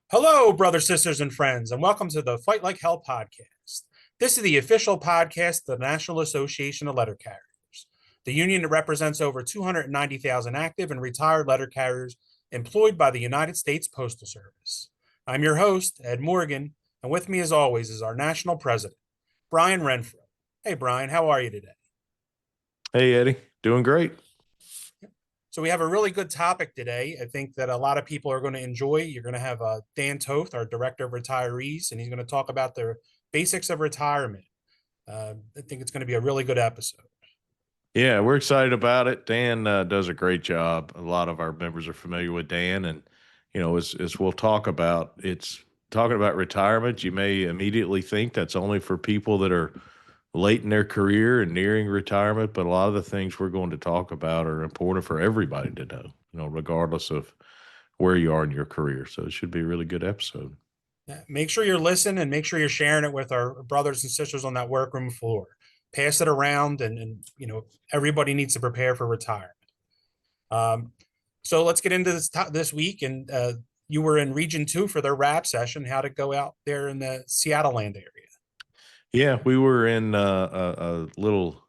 Hello, brothers, sisters, and friends, and welcome to the Fight Like Hell podcast. This is the official podcast of the National Association of Letter Carriers, the union that represents over 290,000 active and retired letter carriers employed by the United States Postal Service. I'm your host, Ed Morgan, and with me, as always, is our national president, Brian Renfro. Hey, Brian, how are you today? Hey, Eddie. Doing great. So we have a really good topic today. I think that a lot of people are going to enjoy. You're going to have Dan Toth, our director of retirees, and he's going to talk about the basics of retirement. I think it's going to be a really good episode. Yeah, we're excited about it. Dan does a great job. A lot of our members are familiar with Dan, and as we'll talk about, it's talking about retirement. You may immediately think that's only for people that are late in their career and nearing retirement, but a lot of the things we're going to talk about are important for everybody to know, regardless of where you are in your career. So it should be a really good episode. Yeah, make sure you're listening and make sure you're sharing it with our brothers and sisters on that workroom floor. Pass it around, and everybody needs to prepare for retirement. So let's get into this week. And you were in Region 2 for their RAP session. How'd it go out there in the Seattle land area? Yeah, we were in a little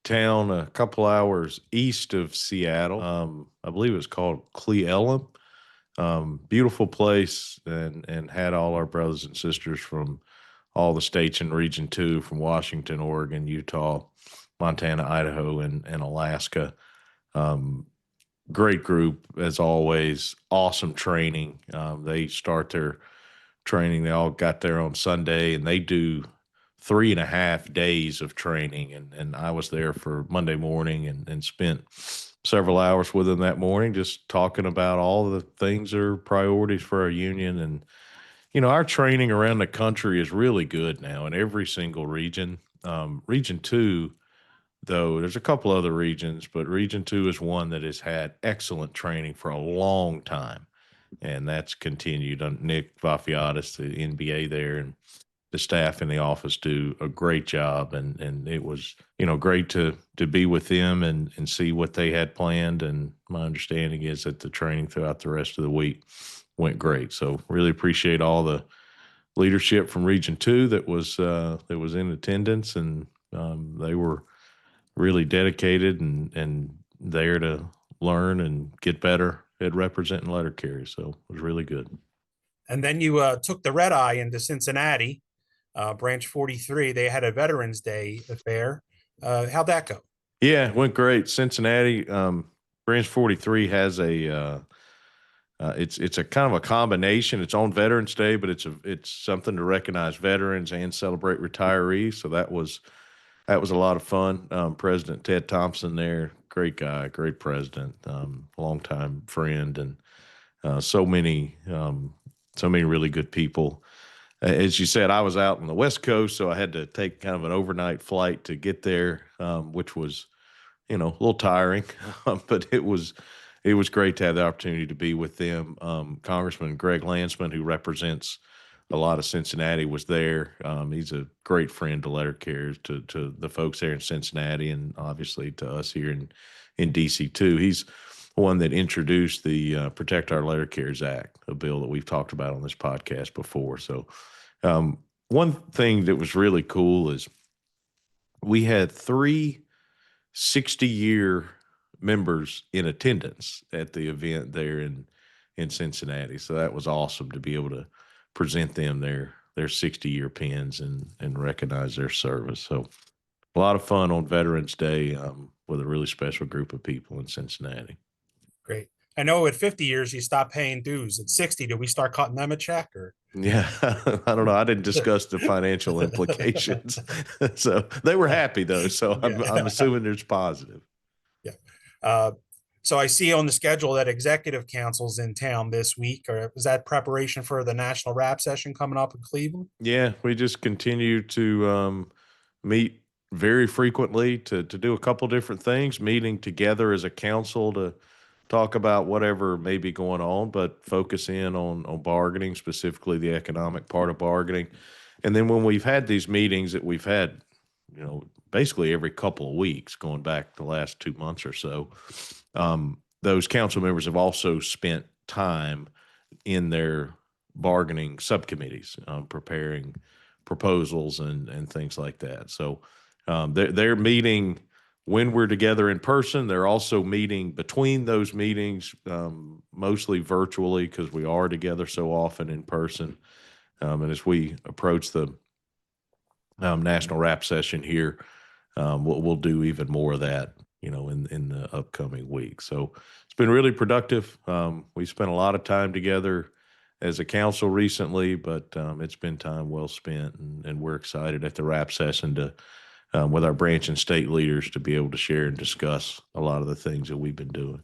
town a couple hours east of Seattle. I believe it was called Cle Elum. Beautiful place, and had all our brothers and sisters from all the states in Region 2, from Washington, Oregon, Utah, Montana, Idaho, and Alaska. Great group, as always. Awesome training. They start their training. They all got there on Sunday, and they do 3.5 days of training. And I was there for Monday morning and spent several hours with them that morning, just talking about all the things that are priorities for our union. And, our training around the country is really good now in every single region. Region 2, though, there's a couple other regions, but Region 2 is one that has had excellent training for a long time. And that's continued. Nick Vafiatis, the NBA there, and the staff in the office do a great job. And it was, great to be with them and see what they had planned. And my understanding is that the training throughout the rest of the week went great. So really appreciate all the leadership from Region 2 that was in attendance, and they were really dedicated and there to learn and get better at representing letter carriers. So it was really good. And then you took the red eye into Cincinnati, Branch 43. They had a Veterans Day affair. How'd that go? Yeah, it went great. Cincinnati, Branch 43 has it's a kind of a combination. It's on Veterans Day, but it's something to recognize veterans and celebrate retirees. So that was a lot of fun. President Ted Thompson there, great guy, great president, longtime friend, and so many really good people. As you said, I was out on the West Coast, so I had to take kind of an overnight flight to get there, which was, a little tiring, but it was great to have the opportunity to be with them. Congressman Greg Landsman, who represents a lot of Cincinnati, was there. He's a great friend to letter carriers, to the folks there in Cincinnati, and obviously to us here in DC too. He's one that introduced the Protect Our Letter Carriers Act, a bill that we've talked about on this podcast before. So one thing that was really cool is we had 3 60-year members in attendance at the event there in Cincinnati. So that was awesome to be able to present them their 60-year pins and recognize their service. So a lot of fun on Veterans Day with a really special group of people in Cincinnati. Great. I know at 50 years you stopped paying dues. At 60, do we start cutting them a check? Or yeah, I don't know. I didn't discuss the financial implications. So they were happy though. So I'm assuming there's positive. Yeah. So I see on the schedule that executive council's in town this week. Or is that preparation for the national RAP session coming up in Cleveland? Yeah, we just continue to meet very frequently to do a couple different things, meeting together as a council to talk about whatever may be going on, but focus in on bargaining, specifically the economic part of bargaining. And then when we've had these meetings that we've had, basically every couple of weeks, going back the last 2 months or so. Those council members have also spent time in their bargaining subcommittees, preparing proposals and things like that. So they're meeting when we're together in person. They're also meeting between those meetings, mostly virtually because we are together so often in person. And as we approach the national rap session here, we'll do even more of that, in the upcoming week. So it's been really productive. We spent a lot of time together as a council recently, but it's been time well spent, and we're excited at the rap session to, with our branch and state leaders, to be able to share and discuss a lot of the things that we've been doing.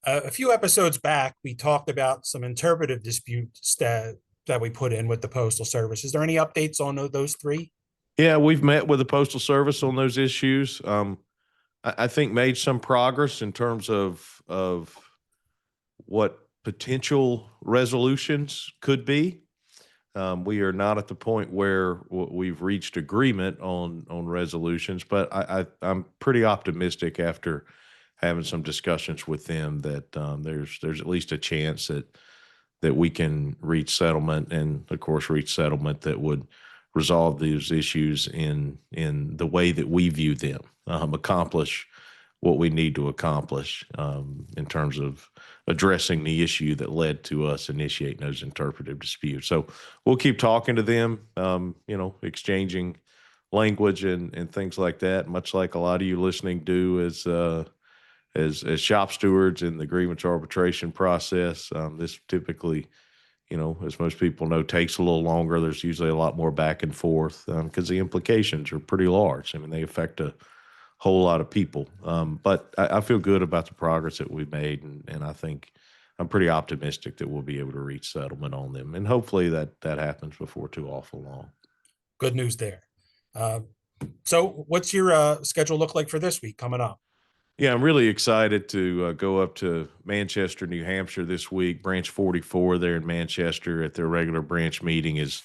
A few episodes back, we talked about some interpretive disputes that we put in with the Postal Service. Is there any updates on those three? Yeah, we've met with the Postal Service on those issues. I think made some progress in terms of what potential resolutions could be. We are not at the point where we've reached agreement on resolutions, but I'm pretty optimistic after having some discussions with them that there's at least a chance that we can reach settlement, and of course reach settlement that would resolve these issues in the way that we view them, accomplish what we need to accomplish in terms of addressing the issue that led to us initiating those interpretive disputes. So we'll keep talking to them, exchanging language and things like that, much like a lot of you listening do as shop stewards in the grievance arbitration process. This typically, as most people know, takes a little longer. There's usually a lot more back and forth because the implications are pretty large. I mean, they affect a whole lot of people. But I feel good about the progress that we've made, and I think I'm pretty optimistic that we'll be able to reach settlement on them, and hopefully that happens before too awful long. Good news there. So what's your schedule look like for this week coming up? Yeah, I'm really excited to go up to Manchester, New Hampshire this week. Branch 44 there in Manchester at their regular branch meeting is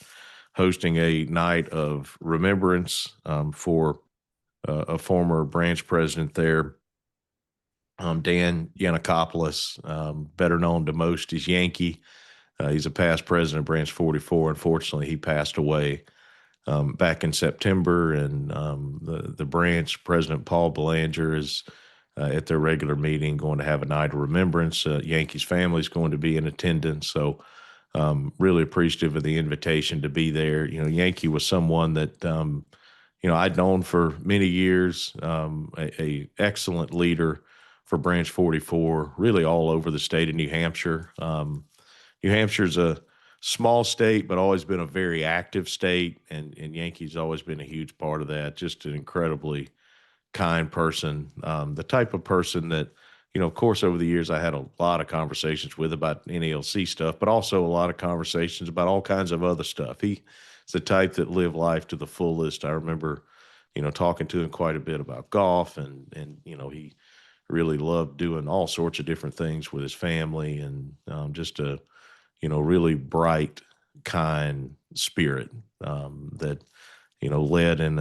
hosting a night of remembrance for a former branch president there, Dan Yanakopoulos, better known to most as Yankee. He's a past president of Branch 44. Unfortunately, he passed away back in September, and the branch president, Paul Belanger, is at their regular meeting going to have a night of remembrance. Yankee's family is going to be in attendance, so really appreciative of the invitation to be there. Yankee was someone that I'd known for many years, a excellent leader for Branch 44, really all over the state of New Hampshire. New Hampshire's a small state, but always been a very active state, and Yankee's always been a huge part of that. Just an incredibly kind person, the type of person that, of course, over the years, I had a lot of conversations with about NALC stuff, but also a lot of conversations about all kinds of other stuff. He's the type that lived life to the fullest. I remember, talking to him quite a bit about golf, and he really loved doing all sorts of different things with his family, and just a, really bright, kind spirit that, led in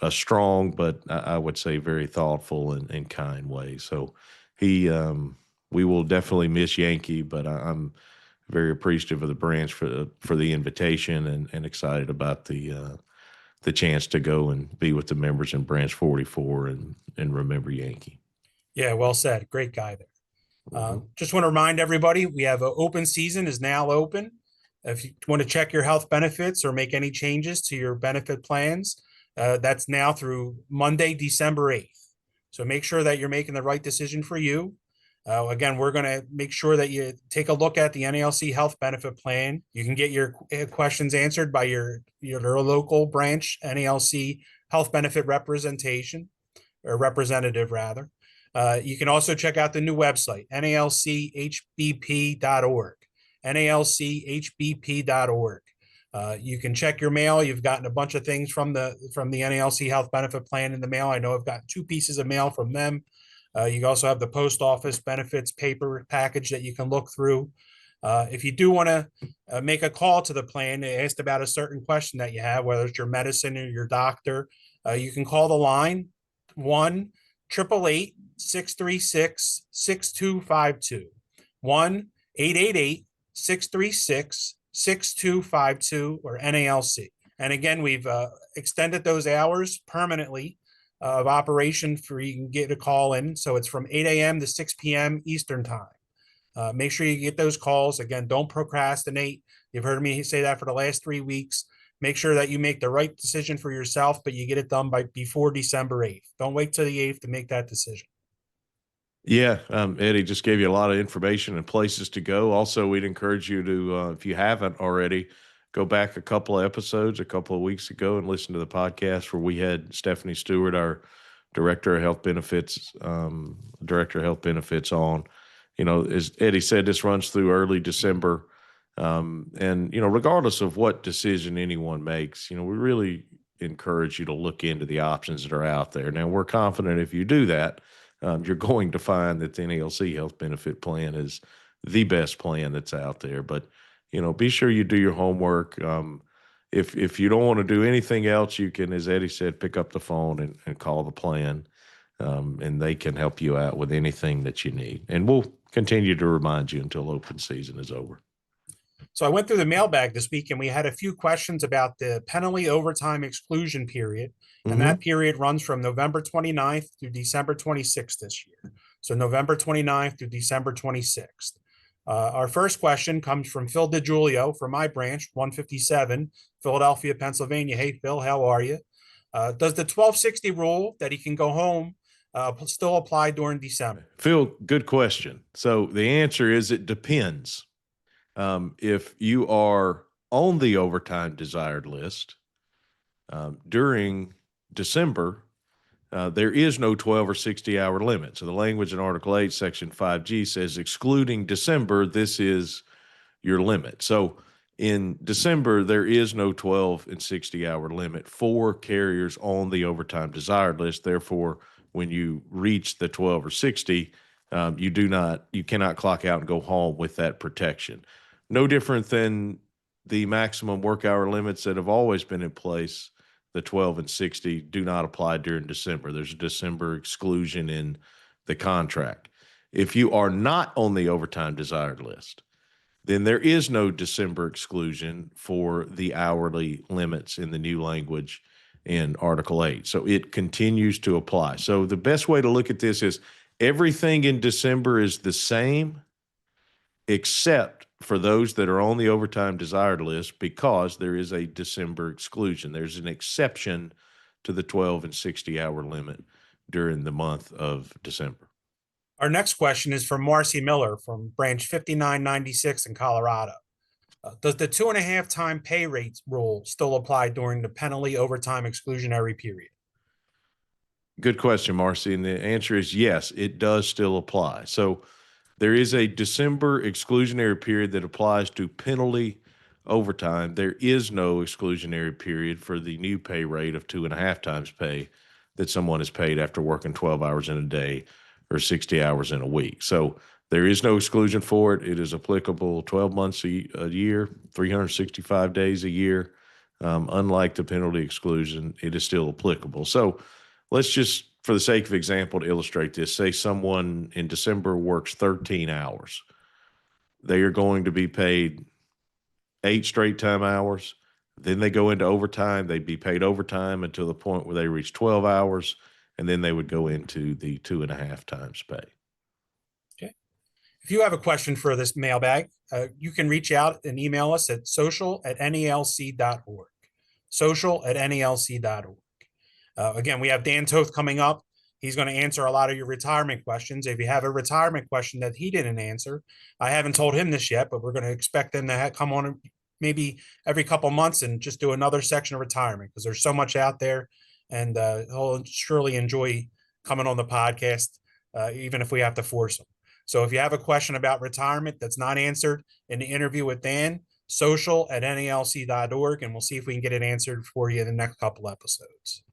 a strong, but I would say very thoughtful and kind way. So we will definitely miss Yankee, but I'm very appreciative of the branch for the invitation, and excited about the chance to go and be with the members in Branch 44 and remember Yankee. Yeah, well said. Great guy there. Just want to remind everybody, we have an open season is now open. If you want to check your health benefits or make any changes to your benefit plans, that's now through Monday, December 8th. So make sure that you're making the right decision for you. Again, we're going to make sure that you take a look at the NALC health benefit plan. You can get your questions answered by your local branch NALC health benefit representation, or representative rather. You can also check out the new website, nalchbp.org, nalchbp.org. You can check your mail. You've gotten a bunch of things from the NALC health benefit plan in the mail. I know I've gotten 2 pieces of mail from them. You also have the post office benefits paper package that you can look through. If you do want to make a call to the plan, they asked about a certain question that you have, whether it's your medicine or your doctor, you can call the line 1-888-636-6252. 1-888-636-6252 or NALC. And again, we've extended those hours permanently of operation for you can get a call in. So it's from 8 a.m. to 6 p.m. Eastern time. Make sure you get those calls. Again, don't procrastinate. You've heard me say that for the last 3 weeks. Make sure that you make the right decision for yourself, but you get it done before December 8th. Don't wait till the 8th to make that decision. Yeah, Eddie just gave you a lot of information and places to go. Also, we'd encourage you to, if you haven't already, go back a couple of episodes a couple of weeks ago and listen to the podcast where we had Stephanie Stewart, our director of health benefits, on. As Eddie said, this runs through early December. And regardless of what decision anyone makes, we really encourage you to look into the options that are out there. Now, we're confident if you do that, you're going to find that the NALC health benefit plan is the best plan that's out there. But, be sure you do your homework. If you don't want to do anything else, you can, as Eddie said, pick up the phone and call the plan, and they can help you out with anything that you need. And we'll continue to remind you until open season is over. So I went through the mailbag this week and we had a few questions about the penalty overtime exclusion period. And that period runs from November 29th through December 26th this year. So November 29th through December 26th. Our first question comes from Phil DiGiulio from my branch, 157, Philadelphia, Pennsylvania. Hey, Phil, how are you? Does the 1260 rule that he can go home still apply during December? Phil, good question. So the answer is it depends. If you are on the overtime desired list during December, there is no 12 or 60-hour limit. So the language in Article 8, Section 5G says excluding December, this is your limit. So in December, there is no 12 and 60-hour limit for carriers on the overtime desired list. Therefore, when you reach the 12 or 60, you cannot clock out and go home with that protection. No different than the maximum work hour limits that have always been in place. The 12 and 60 do not apply during December. There's a December exclusion in the contract. If you are not on the overtime desired list, then there is no December exclusion for the hourly limits in the new language in Article 8. So it continues to apply. So the best way to look at this is everything in December is the same, except for those that are on the overtime desired list, because there is a December exclusion. There's an exception to the 12 and 60-hour limit during the month of December. Our next question is from Marcy Miller from branch 5996 in Colorado. Does the 2.5 time pay rates rule still apply during the penalty overtime exclusionary period? Good question, Marcy. And the answer is yes, it does still apply. So there is a December exclusionary period that applies to penalty overtime. There is no exclusionary period for the new pay rate of 2.5 times pay that someone is paid after working 12 hours in a day or 60 hours in a week. So there is no exclusion for it. It is applicable 12 months a year, 365 days a year. Unlike the penalty exclusion, it is still applicable. So let's just, for the sake of example, to illustrate this, say someone in December works 13 hours. They are going to be paid 8 straight time hours. Then they go into overtime. They'd be paid overtime until the point where they reach 12 hours, and then they would go into the 2.5 times pay. Okay. If you have a question for this mailbag, you can reach out and email us at social@nalc.org. social@nalc.org. Again, we have Dan Toth coming up. He's going to answer a lot of your retirement questions. If you have a retirement question that he didn't answer, I haven't told him this yet, but we're going to expect him to come on maybe every couple months and just do another section of retirement, because there's so much out there, and he'll surely enjoy coming on the podcast, even if we have to force him. So if you have a question about retirement that's not answered in the interview with Dan, social@nalc.org, and we'll see if we can get it answered for you in the next couple episodes.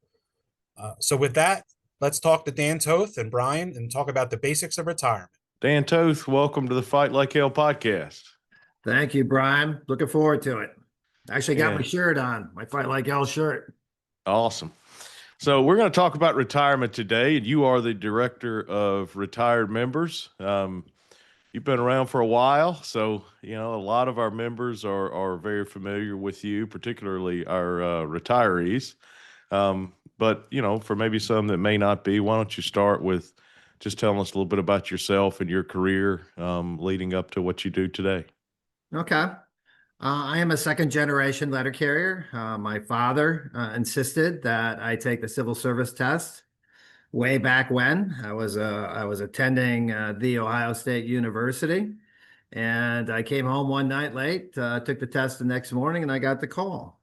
So with that, let's talk to Dan Toth and Brian and talk about the basics of retirement. Dan Toth, welcome to the Fight Like Hell podcast. Thank you, Brian. Looking forward to it. Actually got my Yeah. shirt on, my Fight Like Hell shirt. Awesome. So we're going to talk about retirement today, and you are the director of retired members. You've been around for a while, so a lot of our members are very familiar with you, particularly our retirees. But for maybe some that may not be, why don't you start with just telling us a little bit about yourself and your career leading up to what you do today? Okay. I am a second generation letter carrier. My father insisted that I take the civil service test way back when. I was attending the Ohio State University, and I came home one night late, took the test the next morning, and I got the call.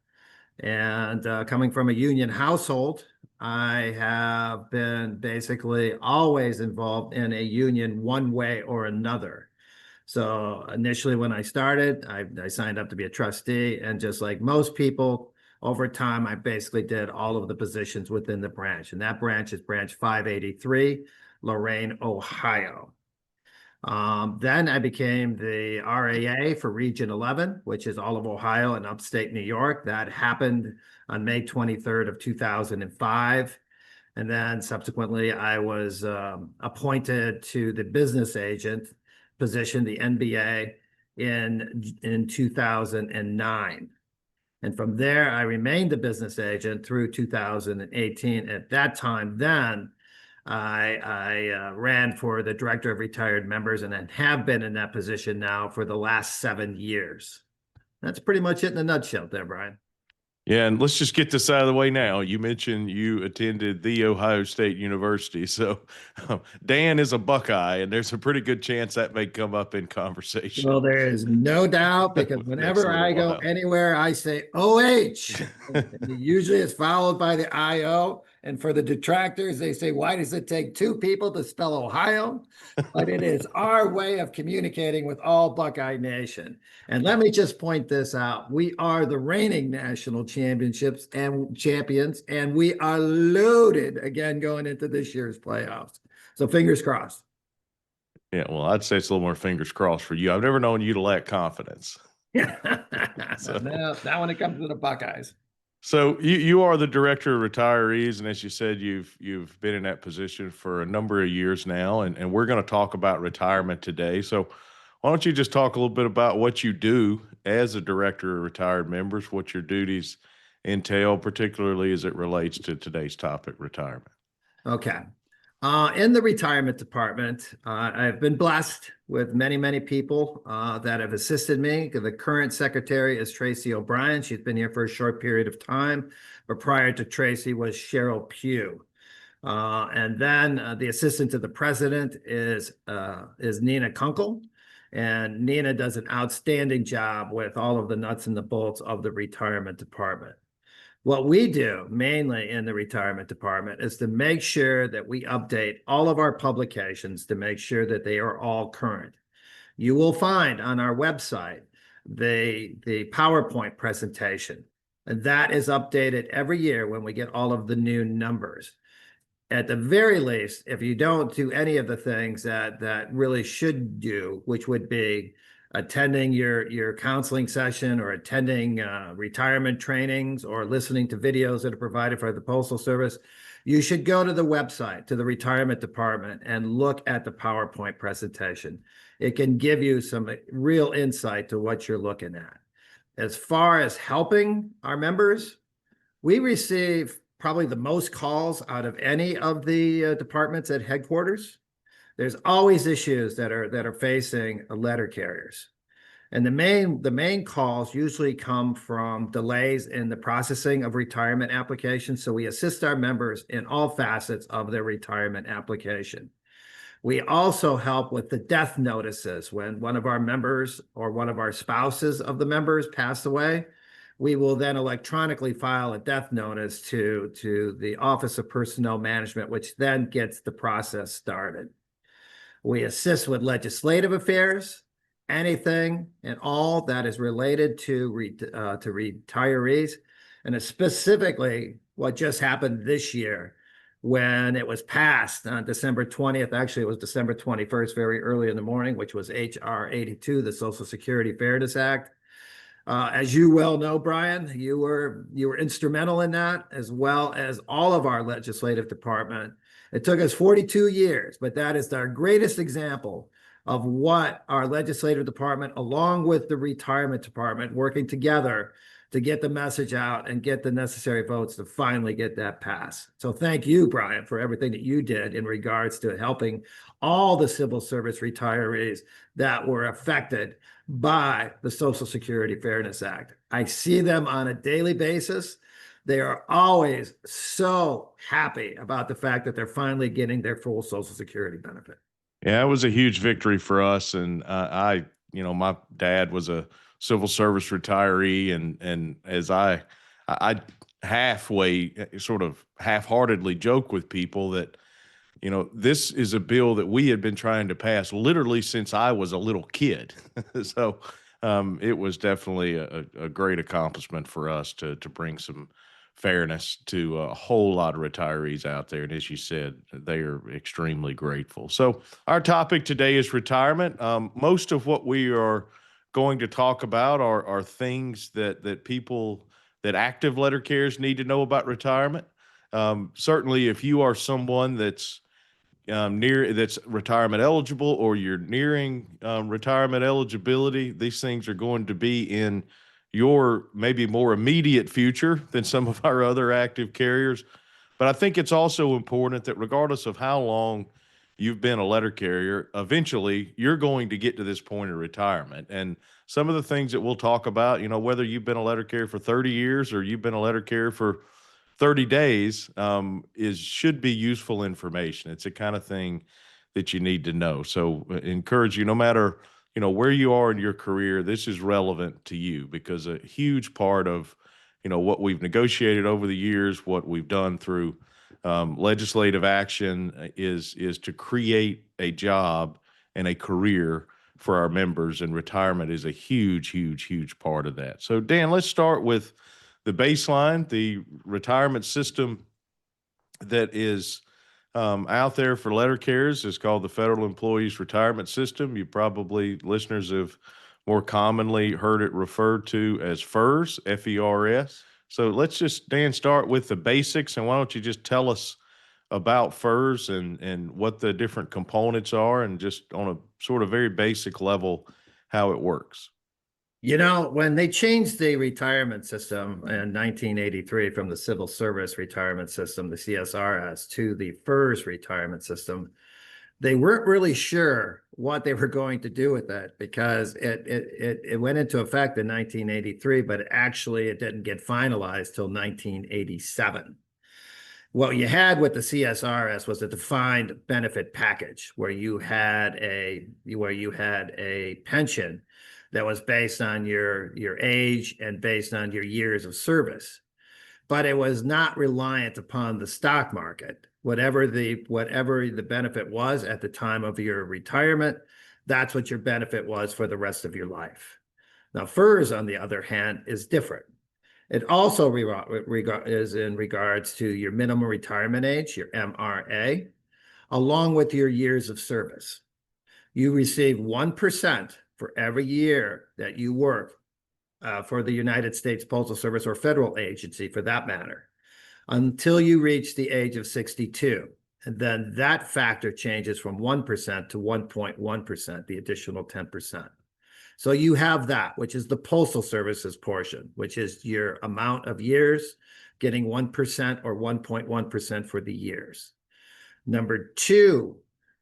And coming from a union household, I have been basically always involved in a union one way or another. So initially when I started, I signed up to be a trustee, and just like most people, over time, I basically did all of the positions within the branch. And that branch is branch 583, Lorain, Ohio. Then I became the RAA for Region 11, which is all of Ohio and upstate New York. That happened on May 23rd of 2005. And then subsequently, I was appointed to the business agent position, the NBA, in 2009. And from there, I remained a business agent through 2018. At that time, then I ran for the director of retired members, and then have been in that position now for the last 7 years. That's pretty much it in a nutshell there, Brian. Yeah, and let's just get this out of the way now. You mentioned you attended the Ohio State University. So Dan is a Buckeye, and there's a pretty good chance that may come up in conversation. Well, there is no doubt, because whenever I go anywhere, I say OH. Usually it's followed by the IO. And for the detractors, they say, why does it take two people to spell Ohio? But it is our way of communicating with all Buckeye Nation. And let me just point this out. We are the reigning national champions, and we are loaded again going into this year's playoffs. So fingers crossed. Yeah, well, I'd say it's a little more fingers crossed for you. I've never known you to lack confidence. So, no, not when it comes to the Buckeyes. So you are the director of retirees, and as you said, you've been in that position for a number of years now, and we're going to talk about retirement today. So why don't you just talk a little bit about what you do as a director of retired members, what your duties entail, particularly as it relates to today's topic, retirement. Okay. In the retirement department, I've been blessed with many, many people that have assisted me. The current secretary is Tracy O'Brien. She's been here for a short period of time, but prior to Tracy was Cheryl Pugh. And then the assistant to the president is Nina Kunkel. And Nina does an outstanding job with all of the nuts and the bolts of the retirement department. What we do mainly in the retirement department is to make sure that we update all of our publications to make sure that they are all current. You will find on our website the PowerPoint presentation, and that is updated every year when we get all of the new numbers. At the very least, if you don't do any of the things that really should do, which would be attending your counseling session, or attending retirement trainings, or listening to videos that are provided by the Postal Service, you should go to the website, to the retirement department, and look at the PowerPoint presentation. It can give you some real insight to what you're looking at. As far as helping our members, we receive probably the most calls out of any of the departments at headquarters. There's always issues that are facing letter carriers. And the main calls usually come from delays in the processing of retirement applications. So we assist our members in all facets of their retirement application. We also help with the death notices. When one of our members or one of our spouses of the members pass away, we will then electronically file a death notice to the Office of Personnel Management, which then gets the process started. We assist with legislative affairs, anything and all that is related to retirees, and specifically what just happened this year when it was passed on December 20th. Actually, it was December 21st, very early in the morning, which was H.R. 82, the Social Security Fairness Act. As you well know, Brian, you were instrumental in that, as well as all of our legislative department. It took us 42 years, but that is our greatest example of what our legislative department, along with the retirement department, working together to get the message out and get the necessary votes to finally get that passed. So thank you, Brian, for everything that you did in regards to helping all the civil service retirees that were affected by the Social Security Fairness Act. I see them on a daily basis. They are always so happy about the fact that they're finally getting their full Social Security benefit. Yeah, it was a huge victory for us. And my dad was a civil service retiree, and as I halfway, sort of half-heartedly joke with people that, this is a bill that we had been trying to pass literally since I was a little kid. So it was definitely a great accomplishment for us to bring some fairness to a whole lot of retirees out there. And as you said, they are extremely grateful. So our topic today is retirement. Most of what we are going to talk about are things that people, that active letter carriers need to know about retirement. Certainly, if you are someone that's that's retirement eligible, or you're nearing retirement eligibility, these things are going to be in your maybe more immediate future than some of our other active carriers. But I think it's also important that regardless of how long you've been a letter carrier, eventually you're going to get to this point of retirement. And some of the things that we'll talk about, whether you've been a letter carrier for 30 years or you've been a letter carrier for 30 days, should be useful information. It's the kind of thing that you need to know. So encourage you, no matter where you are in your career, this is relevant to you, because a huge part of what we've negotiated over the years, what we've done through legislative action is to create a job and a career for our members, and retirement is a huge part of that. So Dan, let's start with the baseline. The retirement system that is out there for letter carriers is called the Federal Employees Retirement System. You probably, listeners, have more commonly heard it referred to as FERS, F-E-R-S. So let's just, Dan, start with the basics, and why don't you just tell us about FERS and what the different components are, and just on a sort of very basic level, how it works. When they changed the retirement system in 1983 from the Civil Service Retirement System, the CSRS, to the FERS retirement system, they weren't really sure what they were going to do with it, because it went into effect in 1983, but actually it didn't get finalized till 1987. What you had with the CSRS was a defined benefit package where you had a pension that was based on your age and based on your years of service, but it was not reliant upon the stock market. Whatever the benefit was at the time of your retirement, that's what your benefit was for the rest of your life. Now, FERS, on the other hand, is different. It also is in regards to your minimum retirement age, your MRA, along with your years of service. You receive 1% for every year that you work for the United States Postal Service, or federal agency for that matter, until you reach the age of 62. And then that factor changes from 1% to 1.1%, the additional 10%. So you have that, which is the Postal Service's portion, which is your amount of years, getting 1% or 1.1% for the years. Number two,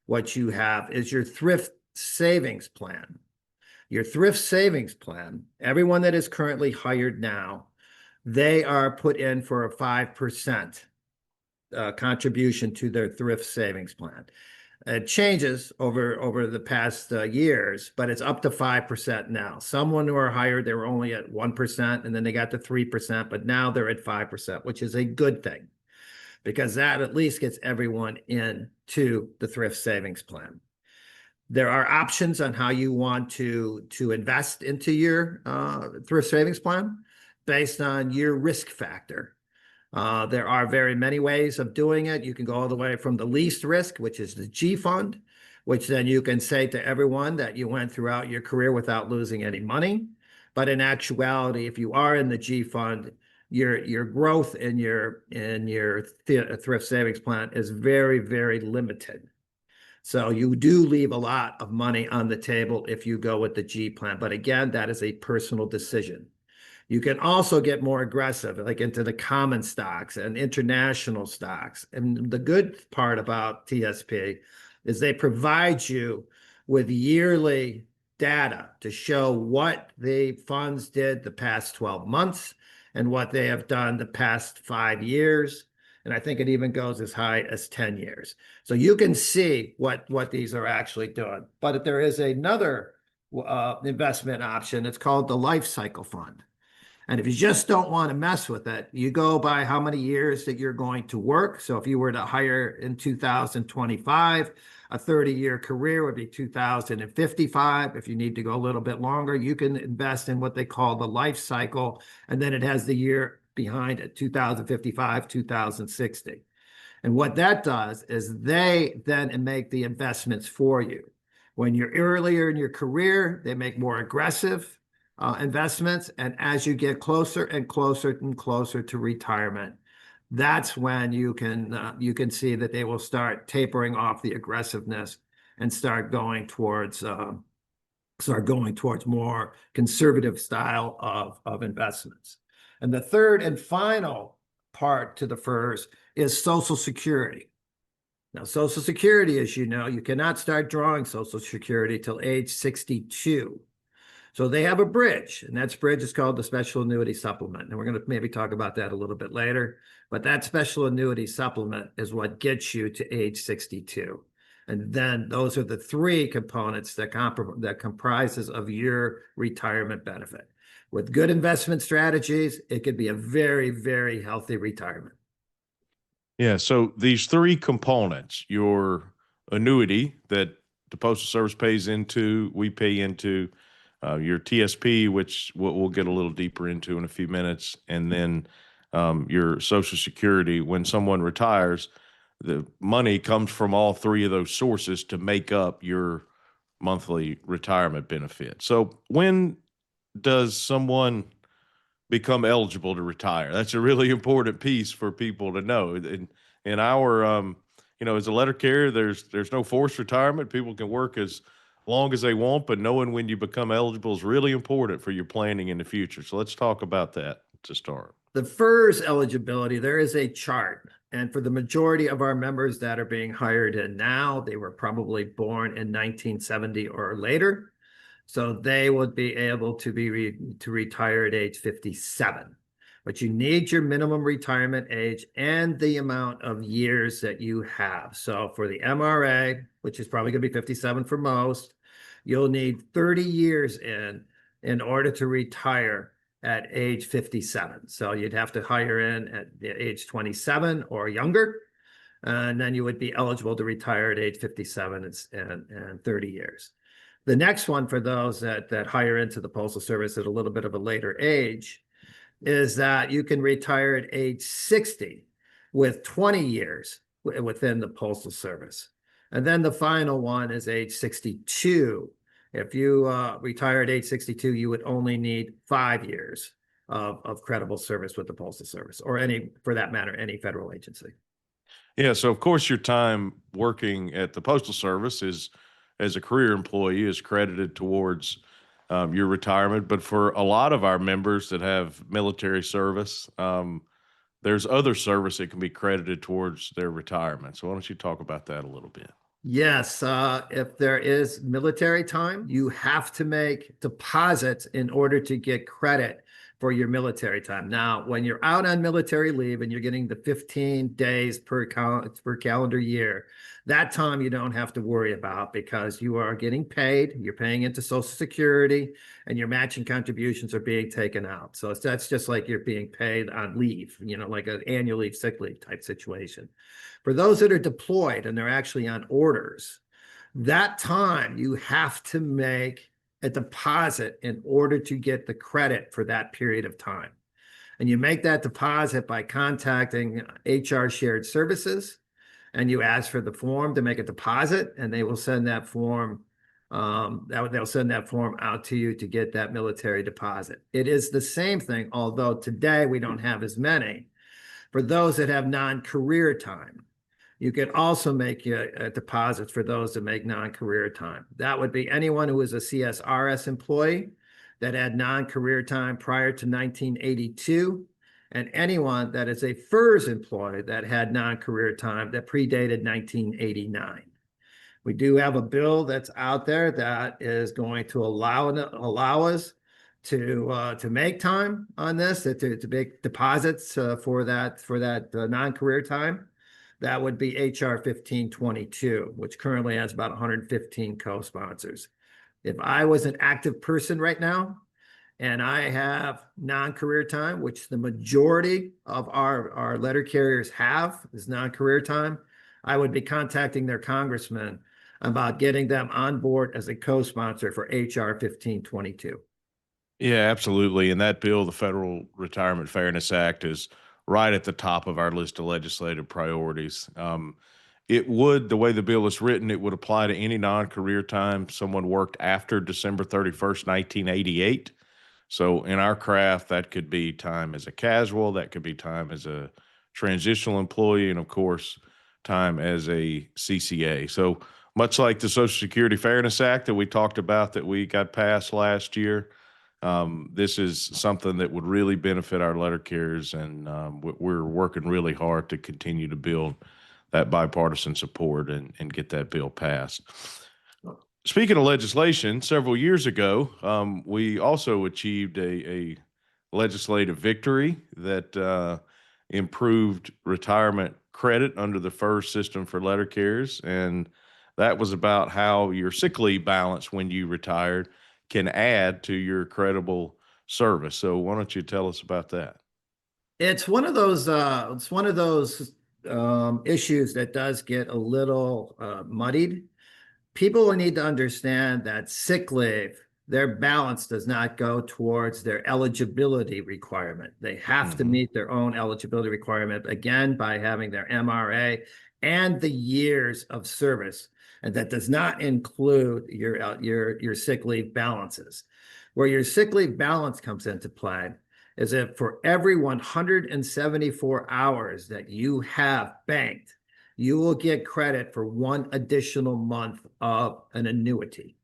what you have is your thrift savings plan. Your thrift savings plan, everyone that is currently hired now, they are put in for a 5% contribution to their thrift savings plan. It changes over the past years, but it's up to 5% now. Someone who are hired, they were only at 1%, and then they got to 3%, but now they're at 5%, which is a good thing, because that at least gets everyone into the thrift savings plan. There are options on how you want to invest into your thrift savings plan based on your risk factor. There are very many ways of doing it. You can go all the way from the least risk, which is the G fund, which then you can say to everyone that you went throughout your career without losing any money. But in actuality, if you are in the G fund, your growth in your thrift savings plan is very, very limited. So you do leave a lot of money on the table if you go with the G plan. But again, that is a personal decision. You can also get more aggressive, like into the common stocks and international stocks. And the good part about TSP is they provide you with yearly data to show what the funds did the past 12 months and what they have done the past 5 years. And I think it even goes as high as 10 years. So you can see what these are actually doing. But there is another investment option. It's called the life cycle fund. And if you just don't want to mess with it, you go by how many years that you're going to work. So if you were to hire in 2025, a 30-year career would be 2055. If you need to go a little bit longer, you can invest in what they call the life cycle. And then it has the year behind it, 2055, 2060. And what that does is they then make the investments for you. When you're earlier in your career, they make more aggressive investments. And as you get closer and closer and closer to retirement, that's when you can see that they will start tapering off the aggressiveness and start going towards more conservative style of investments. And the third and final part to the FERS is Social Security. Now, Social Security, as you know, you cannot start drawing Social Security till age 62. So they have a bridge, and that bridge is called the Special Annuity Supplement. And we're going to maybe talk about that a little bit later. But that Special Annuity Supplement is what gets you to age 62. And then those are the three components that comprises of your retirement benefit. With good investment strategies, it could be a very, very healthy retirement. Yeah. So these three components, your annuity that the Postal Service pays into, we pay into, your TSP, which we'll get a little deeper into in a few minutes, and then your Social Security. When someone retires, the money comes from all three of those sources to make up your monthly retirement benefit. So when does someone become eligible to retire? That's a really important piece for people to know. In our, as a letter carrier, there's no forced retirement. People can work as long as they want, but knowing when you become eligible is really important for your planning in the future. So let's talk about that to start. The FERS eligibility, there is a chart. And for the majority of our members that are being hired in now, they were probably born in 1970 or later. So they would be able to retire at age 57. But you need your minimum retirement age and the amount of years that you have. So for the MRA, which is probably going to be 57 for most, you'll need 30 years in order to retire at age 57. So you'd have to hire in at age 27 or younger, and then you would be eligible to retire at age 57 and 30 years. The next one for those that hire into the Postal Service at a little bit of a later age is that you can retire at age 60 with 20 years within the Postal Service. And then the final one is age 62. If you retire at age 62, you would only need 5 years of credible service with the Postal Service, or for that matter, any federal agency. Yeah. So of course your time working at the Postal Service as a career employee is credited towards your retirement. But for a lot of our members that have military service, there's other service that can be credited towards their retirement. So why don't you talk about that a little bit? Yes, if there is military time, you have to make deposits in order to get credit for your military time. Now, when you're out on military leave and you're getting the 15 days per calendar year, that time you don't have to worry about because you are getting paid, you're paying into Social Security, and your matching contributions are being taken out. So that's just like you're being paid on leave, like an annual leave, sick leave type situation. For those that are deployed and they're actually on orders, that time you have to make a deposit in order to get the credit for that period of time. And you make that deposit by contacting HR Shared Services, and you ask for the form to make a deposit, and they will send that form. They'll send that form out to you to get that military deposit. It is the same thing, although today we don't have as many. For those that have non-career time, you can also make a deposit for those that make non-career time. That would be anyone who is a CSRS employee that had non-career time prior to 1982, and anyone that is a FERS employee that had non-career time that predated 1989. We do have a bill that's out there that is going to allow us to make time on this, to make deposits for that non-career time. That would be HR 1522, which currently has about 115 co-sponsors. If I was an active person right now and I have non-career time, which the majority of our letter carriers have is non-career time, I would be contacting their congressman about getting them on board as a co-sponsor for HR 1522. Yeah, absolutely. And that bill, the Federal Retirement Fairness Act, is right at the top of our list of legislative priorities. It would, the way the bill is written, it would apply to any non-career time someone worked after December 31st, 1988. So in our craft, that could be time as a casual, that could be time as a transitional employee, and of course, time as a CCA. So much like the Social Security Fairness Act that we talked about that we got passed last year, this is something that would really benefit our letter carriers, and we're working really hard to continue to build that bipartisan support and get that bill passed. Speaking of legislation, several years ago, we also achieved a legislative victory that improved retirement credit under the FERS system for letter carriers, and that was about how your sick leave balance when you retired can add to your credible service. So why don't you tell us about that? It's one of those issues that does get a little muddied. People need to understand that sick leave, their balance does not go towards their eligibility requirement. They have to meet their own eligibility requirement, again, by having their MRA and the years of service. And that does not include your sick leave balances. Where your sick leave balance comes into play is that for every 174 hours that you have banked, you will get credit for one additional month of an annuity.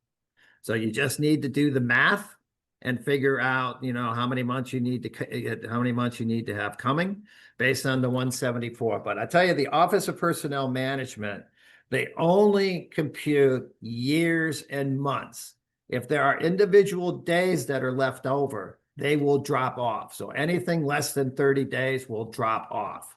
So you just need to do the math and figure out, how many months you need to have coming based on the 174. But I tell you, the Office of Personnel Management, they only compute years and months. If there are individual days that are left over, they will drop off. So anything less than 30 days will drop off.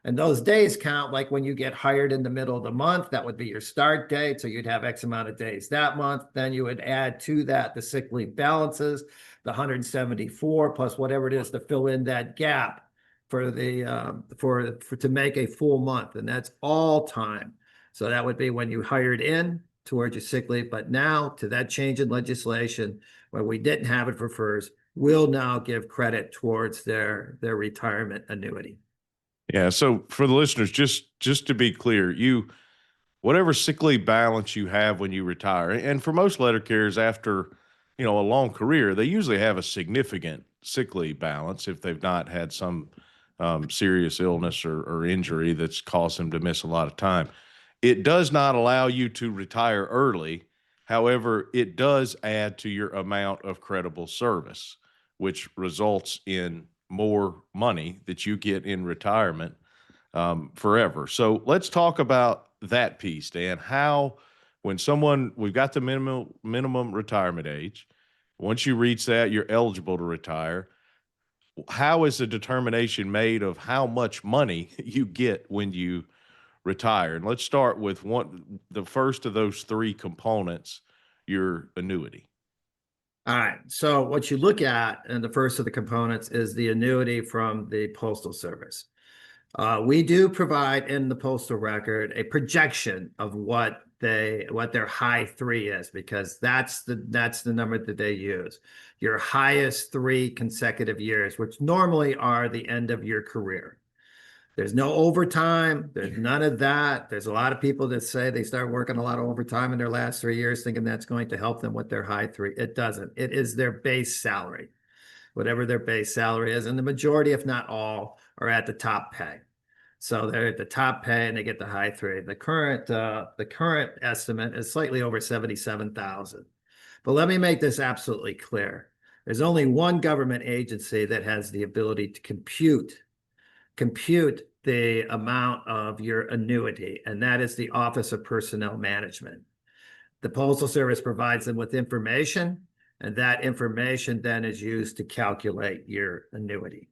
And those days count like when you get hired in the middle of the month, that would be your start date. So you'd have X amount of days that month. Then you would add to that the sick leave balances, the 174 plus whatever it is to fill in that gap for to make a full month. And that's all time. So that would be when you hired in towards your sick leave. But now, to that change in legislation, where we didn't have it for FERS, will now give credit towards their retirement annuity. Yeah. So for the listeners, just to be clear, whatever sick leave balance you have when you retire, and for most letter carriers after, a long career, they usually have a significant sick leave balance if they've not had some serious illness or injury that's caused them to miss a lot of time. It does not allow you to retire early. However, it does add to your amount of credible service, which results in more money that you get in retirement forever. So let's talk about that piece, Dan. How, we've got the minimum retirement age. Once you reach that, you're eligible to retire. How is the determination made of how much money you get when you retire? And let's start with the first of those three components, your annuity. All right. So what you look at in the first of the components is the annuity from the Postal Service. We do provide in the postal record a projection of what their high three is, because that's the number that they use. Your highest 3 consecutive years, which normally are the end of your career. There's no overtime. There's none of that. There's a lot of people that say they start working a lot of overtime in their last 3 years, thinking that's going to help them with their high three. It doesn't. It is their base salary, whatever their base salary is. And the majority, if not all, are at the top pay. So they're at the top pay and they get the high three. The current estimate is slightly over 77,000. But let me make this absolutely clear. There's only one government agency that has the ability to compute the amount of your annuity, and that is the Office of Personnel Management. The Postal Service provides them with information, and that information then is used to calculate your annuity.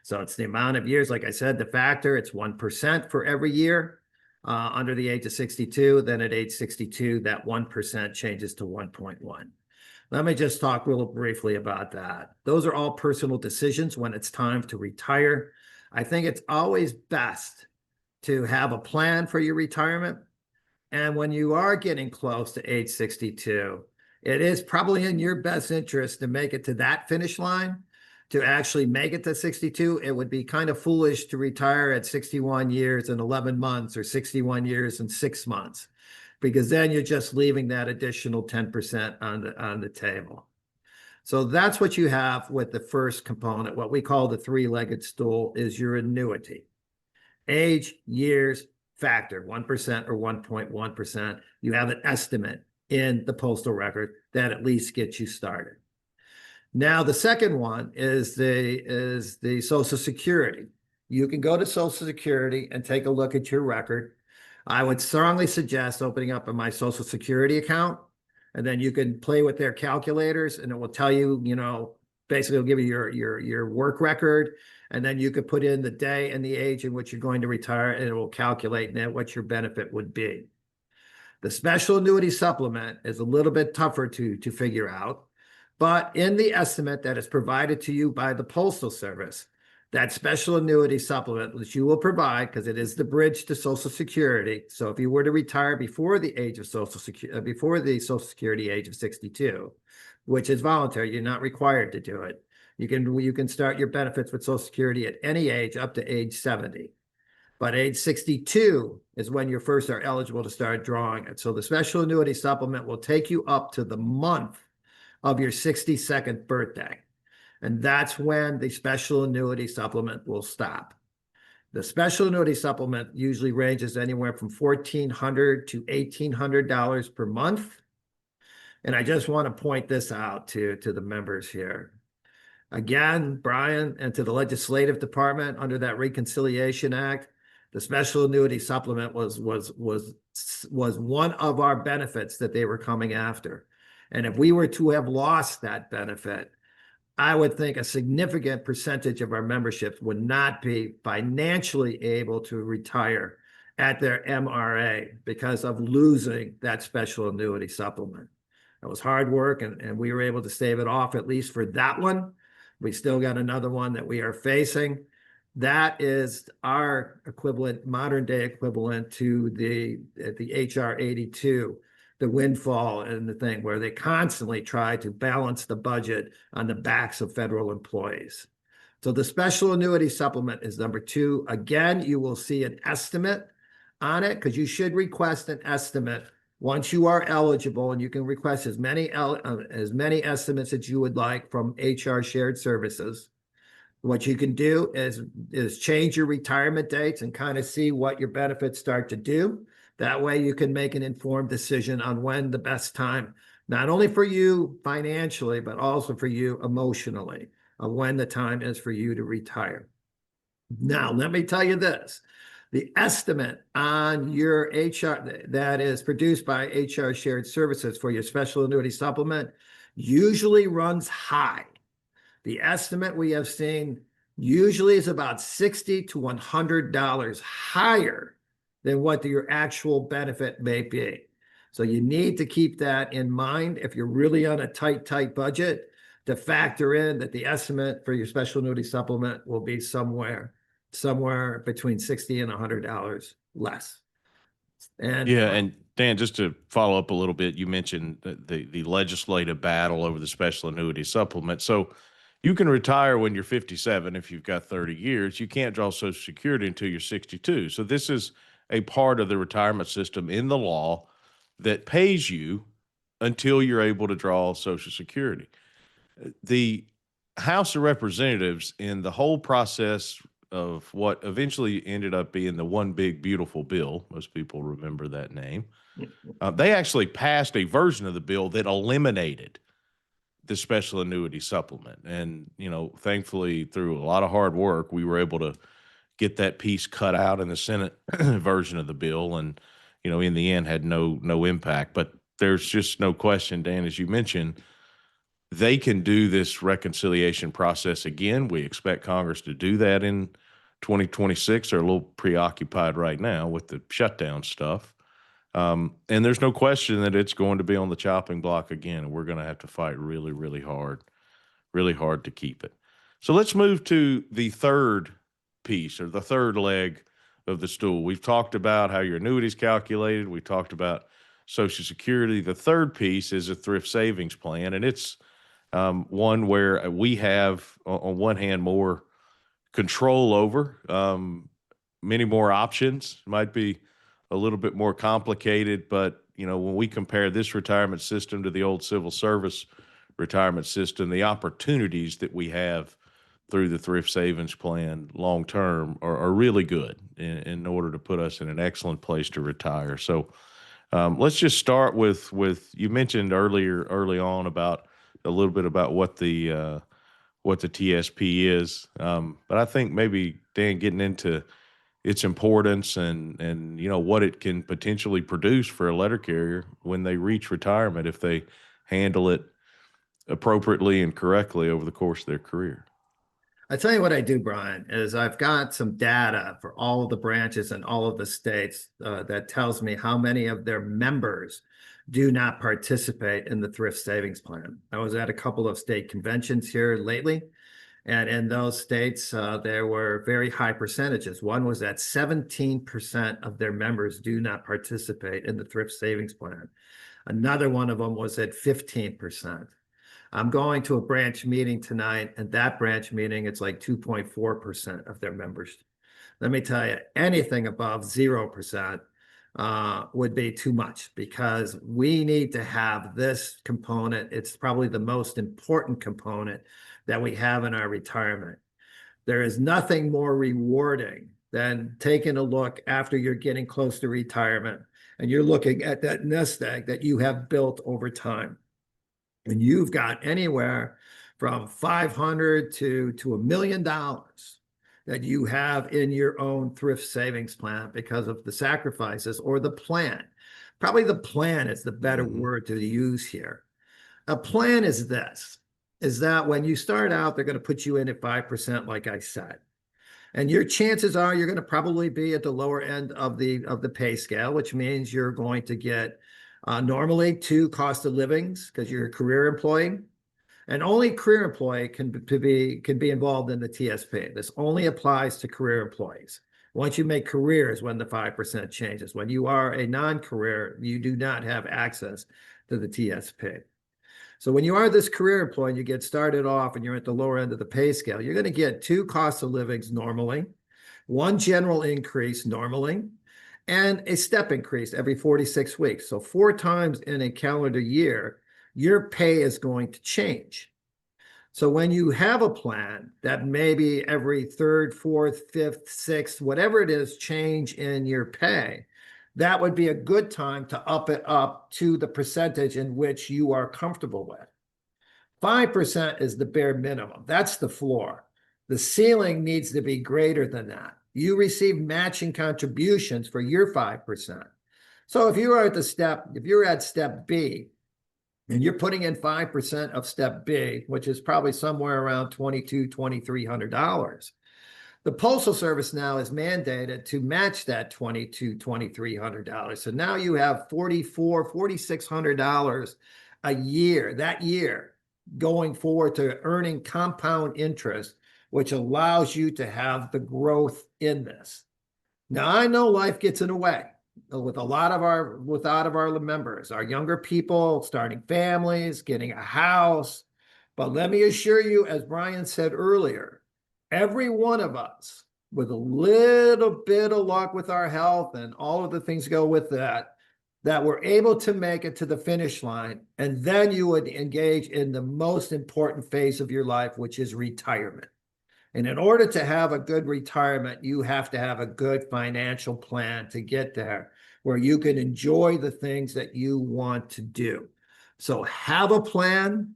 So it's the amount of years, like I said, the factor, it's 1% for every year under the age of 62. Then at age 62, that 1% changes to 1.1. Let me just talk real briefly about that. Those are all personal decisions when it's time to retire. I think it's always best to have a plan for your retirement. And when you are getting close to age 62, it is probably in your best interest to make it to that finish line, to actually make it to 62. It would be kind of foolish to retire at 61 years and 11 months or 61 years and 6 months, because then you're just leaving that additional 10% on the table. So that's what you have with the first component. What we call the 3-legged stool is your annuity. Age, years, factor, 1% or 1.1%. You have an estimate in the postal record that at least gets you started. Now, the second one is the Social Security. You can go to Social Security and take a look at your record. I would strongly suggest opening up a My Social Security account, and then you can play with their calculators, and it will tell you, basically it'll give you your work record, and then you could put in the day and the age in which you're going to retire, and it will calculate what your benefit would be. The special annuity supplement is a little bit tougher to figure out, but in the estimate that is provided to you by the Postal Service, that special annuity supplement, which you will provide, because it is the bridge to Social Security. So if you were to retire before the age of Social Security age of 62, which is voluntary, you're not required to do it. You can start your benefits with Social Security at any age up to age 70. But age 62 is when you first are eligible to start drawing it. So the special annuity supplement will take you up to the month of your 62nd birthday. And that's when the special annuity supplement will stop. The special annuity supplement usually ranges anywhere from $1,400 to $1,800 per month. And I just want to point this out to the members here. Again, Brian, and to the legislative department under that Reconciliation Act, the special annuity supplement was one of our benefits that they were coming after. And if we were to have lost that benefit, I would think a significant percentage of our membership would not be financially able to retire at their MRA because of losing that special annuity supplement. It was hard work, and we were able to stave it off, at least for that one. We still got another one that we are facing. That is our equivalent, modern day equivalent to the HR 82. The windfall and the thing where they constantly try to balance the budget on the backs of federal employees. So the special annuity supplement is number 2. Again, you will see an estimate on it, because you should request an estimate once you are eligible, and you can request as many estimates as you would like from HR Shared Services. What you can do is change your retirement dates and kind of see what your benefits start to do. That way you can make an informed decision on when the best time, not only for you financially, but also for you emotionally, of when the time is for you to retire. Now, let me tell you this. The estimate on your HR that is produced by HR Shared Services for your special annuity supplement usually runs high. The estimate we have seen usually is about $60 to $100 higher than what your actual benefit may be. So you need to keep that in mind if you're really on a tight budget, to factor in that the estimate for your special annuity supplement will be somewhere between $60 and $100 less. And Yeah, and Dan, just to follow up a little bit, you mentioned the legislative battle over the special annuity supplement. So you can retire when you're 57 if you've got 30 years. You can't draw Social Security until you're 62. So this is a part of the retirement system in the law that pays you until you're able to draw Social Security. The House of Representatives, in the whole process of what eventually ended up being the One Big Beautiful Bill, most people remember that name, they actually passed a version of the bill that eliminated the special annuity supplement. And, thankfully, through a lot of hard work, we were able to get that piece cut out in the Senate version of the bill. And, in the end had no impact. But there's just no question, Dan, as you mentioned, they can do this reconciliation process again. We expect Congress to do that in 2026. They're a little preoccupied right now with the shutdown stuff. And there's no question that it's going to be on the chopping block again. And we're going to have to fight really, really hard to keep it. So let's move to the third piece, or the third leg of the stool. We've talked about how your annuity is calculated. We talked about Social Security. The third piece is a thrift savings plan. And it's one where we have, on one hand, more control over, many more options. Might be a little bit more complicated, but when we compare this retirement system to the old civil service retirement system, the opportunities that we have through the thrift savings plan long term are really good in order to put us in an excellent place to retire. So let's just start with you mentioned early on about a little bit about what the TSP is, but I think maybe, Dan, getting into its importance and what it can potentially produce for a letter carrier when they reach retirement if they handle it appropriately and correctly over the course of their career. I tell you what I do, Brian, is I've got some data for all of the branches in all of the states that tells me how many of their members do not participate in the thrift savings plan. I was at a couple of state conventions here lately, and in those states, there were very high percentages. One was that 17% of their members do not participate in the thrift savings plan. Another one of them was at 15%. I'm going to a branch meeting tonight, and that branch meeting, it's like 2.4% of their members. Let me tell you, anything above 0% would be too much, because we need to have this component. It's probably the most important component that we have in our retirement. There is nothing more rewarding than taking a look after you're getting close to retirement and you're looking at that nest egg that you have built over time. And you've got anywhere from $500 to $1 million that you have in your own thrift savings plan because of the sacrifices or the plan. Probably the plan is the better word to use here. A plan is that when you start out, they're going to put you in at 5%, like I said. And your chances are you're going to probably be at the lower end of the pay scale, which means you're going to get normally 2 cost of livings because you're a career employee, and only career employee can be involved in the TSP. This only applies to career employees. Once you make careers, when the 5% changes. When you are a non-career, you do not have access to the TSP. So when you are this career employee, you get started off and you're at the lower end of the pay scale, you're going to get 2 cost of livings normally, 1 general increase normally, and a step increase every 46 weeks. So 4 times in a calendar year, your pay is going to change. So when you have a plan that maybe every 3rd, 4th, 5th, 6th, whatever it is, change in your pay, that would be a good time to up it up to the percentage in which you are comfortable with. 5% is the bare minimum. That's the floor. The ceiling needs to be greater than that. You receive matching contributions for your 5%. So if you're at step B, and you're putting in 5% of step B, which is probably somewhere around $2,200, $2,300, the Postal Service now is mandated to match that $2,200, $2,300. So now you have $4,400, $4,600 a year, that year, going forward to earning compound interest, which allows you to have the growth in this. Now, I know life gets in the way. with a lot of our members, our younger people starting families, getting a house. But let me assure you, as Brian said earlier, every one of us, with a little bit of luck with our health and all of the things go with that, that we're able to make it to the finish line. And then you would engage in the most important phase of your life, which is retirement. And in order to have a good retirement, you have to have a good financial plan to get there, where you can enjoy the things that you want to do. So have a plan,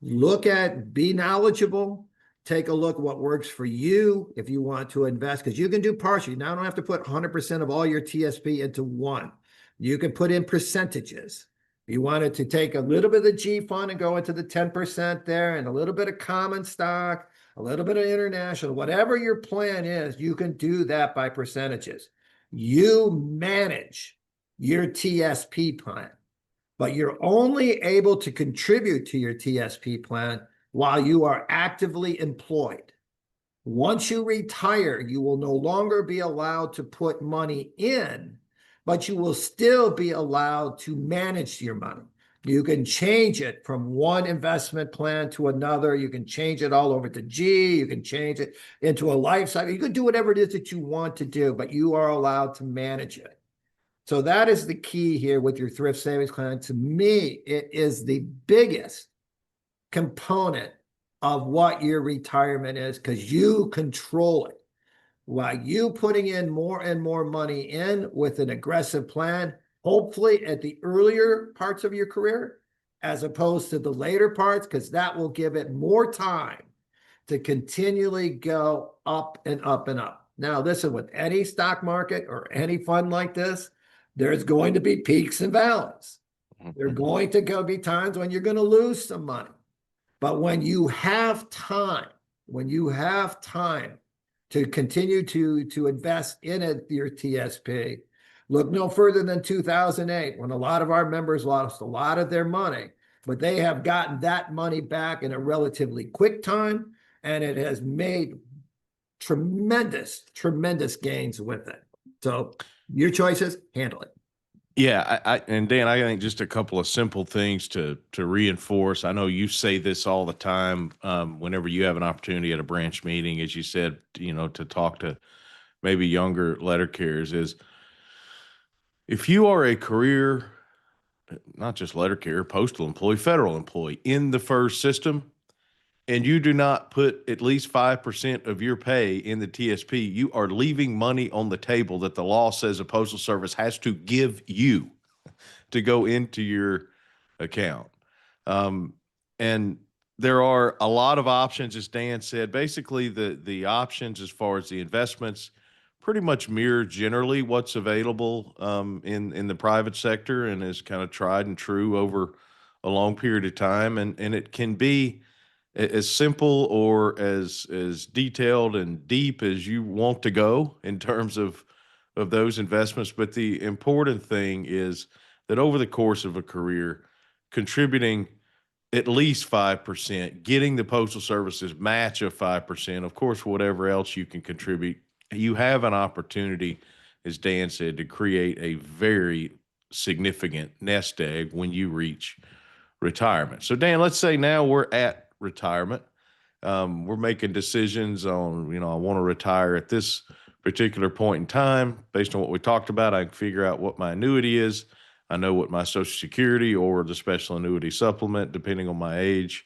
be knowledgeable, take a look what works for you if you want to invest, because you can do partially. Now, you don't have to put 100% of all your TSP into one. You can put in percentages. If you wanted to take a little bit of the G fund and go into the 10% there, and a little bit of common stock, a little bit of international, whatever your plan is, you can do that by percentages. You manage your TSP plan, but you're only able to contribute to your TSP plan while you are actively employed. Once you retire, you will no longer be allowed to put money in, but you will still be allowed to manage your money. You can change it from one investment plan to another. You can change it all over to G. You can change it into a life cycle. You can do whatever it is that you want to do, but you are allowed to manage it. So that is the key here with your thrift savings plan. To me, it is the biggest component of what your retirement is, because you control it. While you putting in more and more money in with an aggressive plan, hopefully at the earlier parts of your career, as opposed to the later parts, because that will give it more time to continually go up and up and up. Now, listen, with any stock market or any fund like this, there's going to be peaks and valleys. There are going to be times when you're going to lose some money. But when you have time to continue to invest in your TSP, look no further than 2008, when a lot of our members lost a lot of their money, but they have gotten that money back in a relatively quick time, and it has made tremendous, tremendous gains with it. So your choices, handle it. Yeah, and Dan, I think just a couple of simple things to reinforce. I know you say this all the time whenever you have an opportunity at a branch meeting, as you said, to talk to maybe younger letter carriers, is if you are a career, not just letter carrier, postal employee, federal employee in the FERS system, and you do not put at least 5% of your pay in the TSP, you are leaving money on the table that the law says a postal service has to give you to go into your account. And there are a lot of options, as Dan said. Basically, the options as far as the investments pretty much mirror generally what's available in the private sector, and is kind of tried and true over a long period of time. And it can be as simple or as detailed and deep as you want to go in terms of those investments. But the important thing is that over the course of a career, contributing at least 5%, getting the Postal Service's match of 5%, of course, whatever else you can contribute, you have an opportunity, as Dan said, to create a very significant nest egg when you reach retirement. So Dan, let's say now we're at retirement. We're making decisions on, I want to retire at this particular point in time. Based on what we talked about, I can figure out what my annuity is. I know what my Social Security or the special annuity supplement, depending on my age,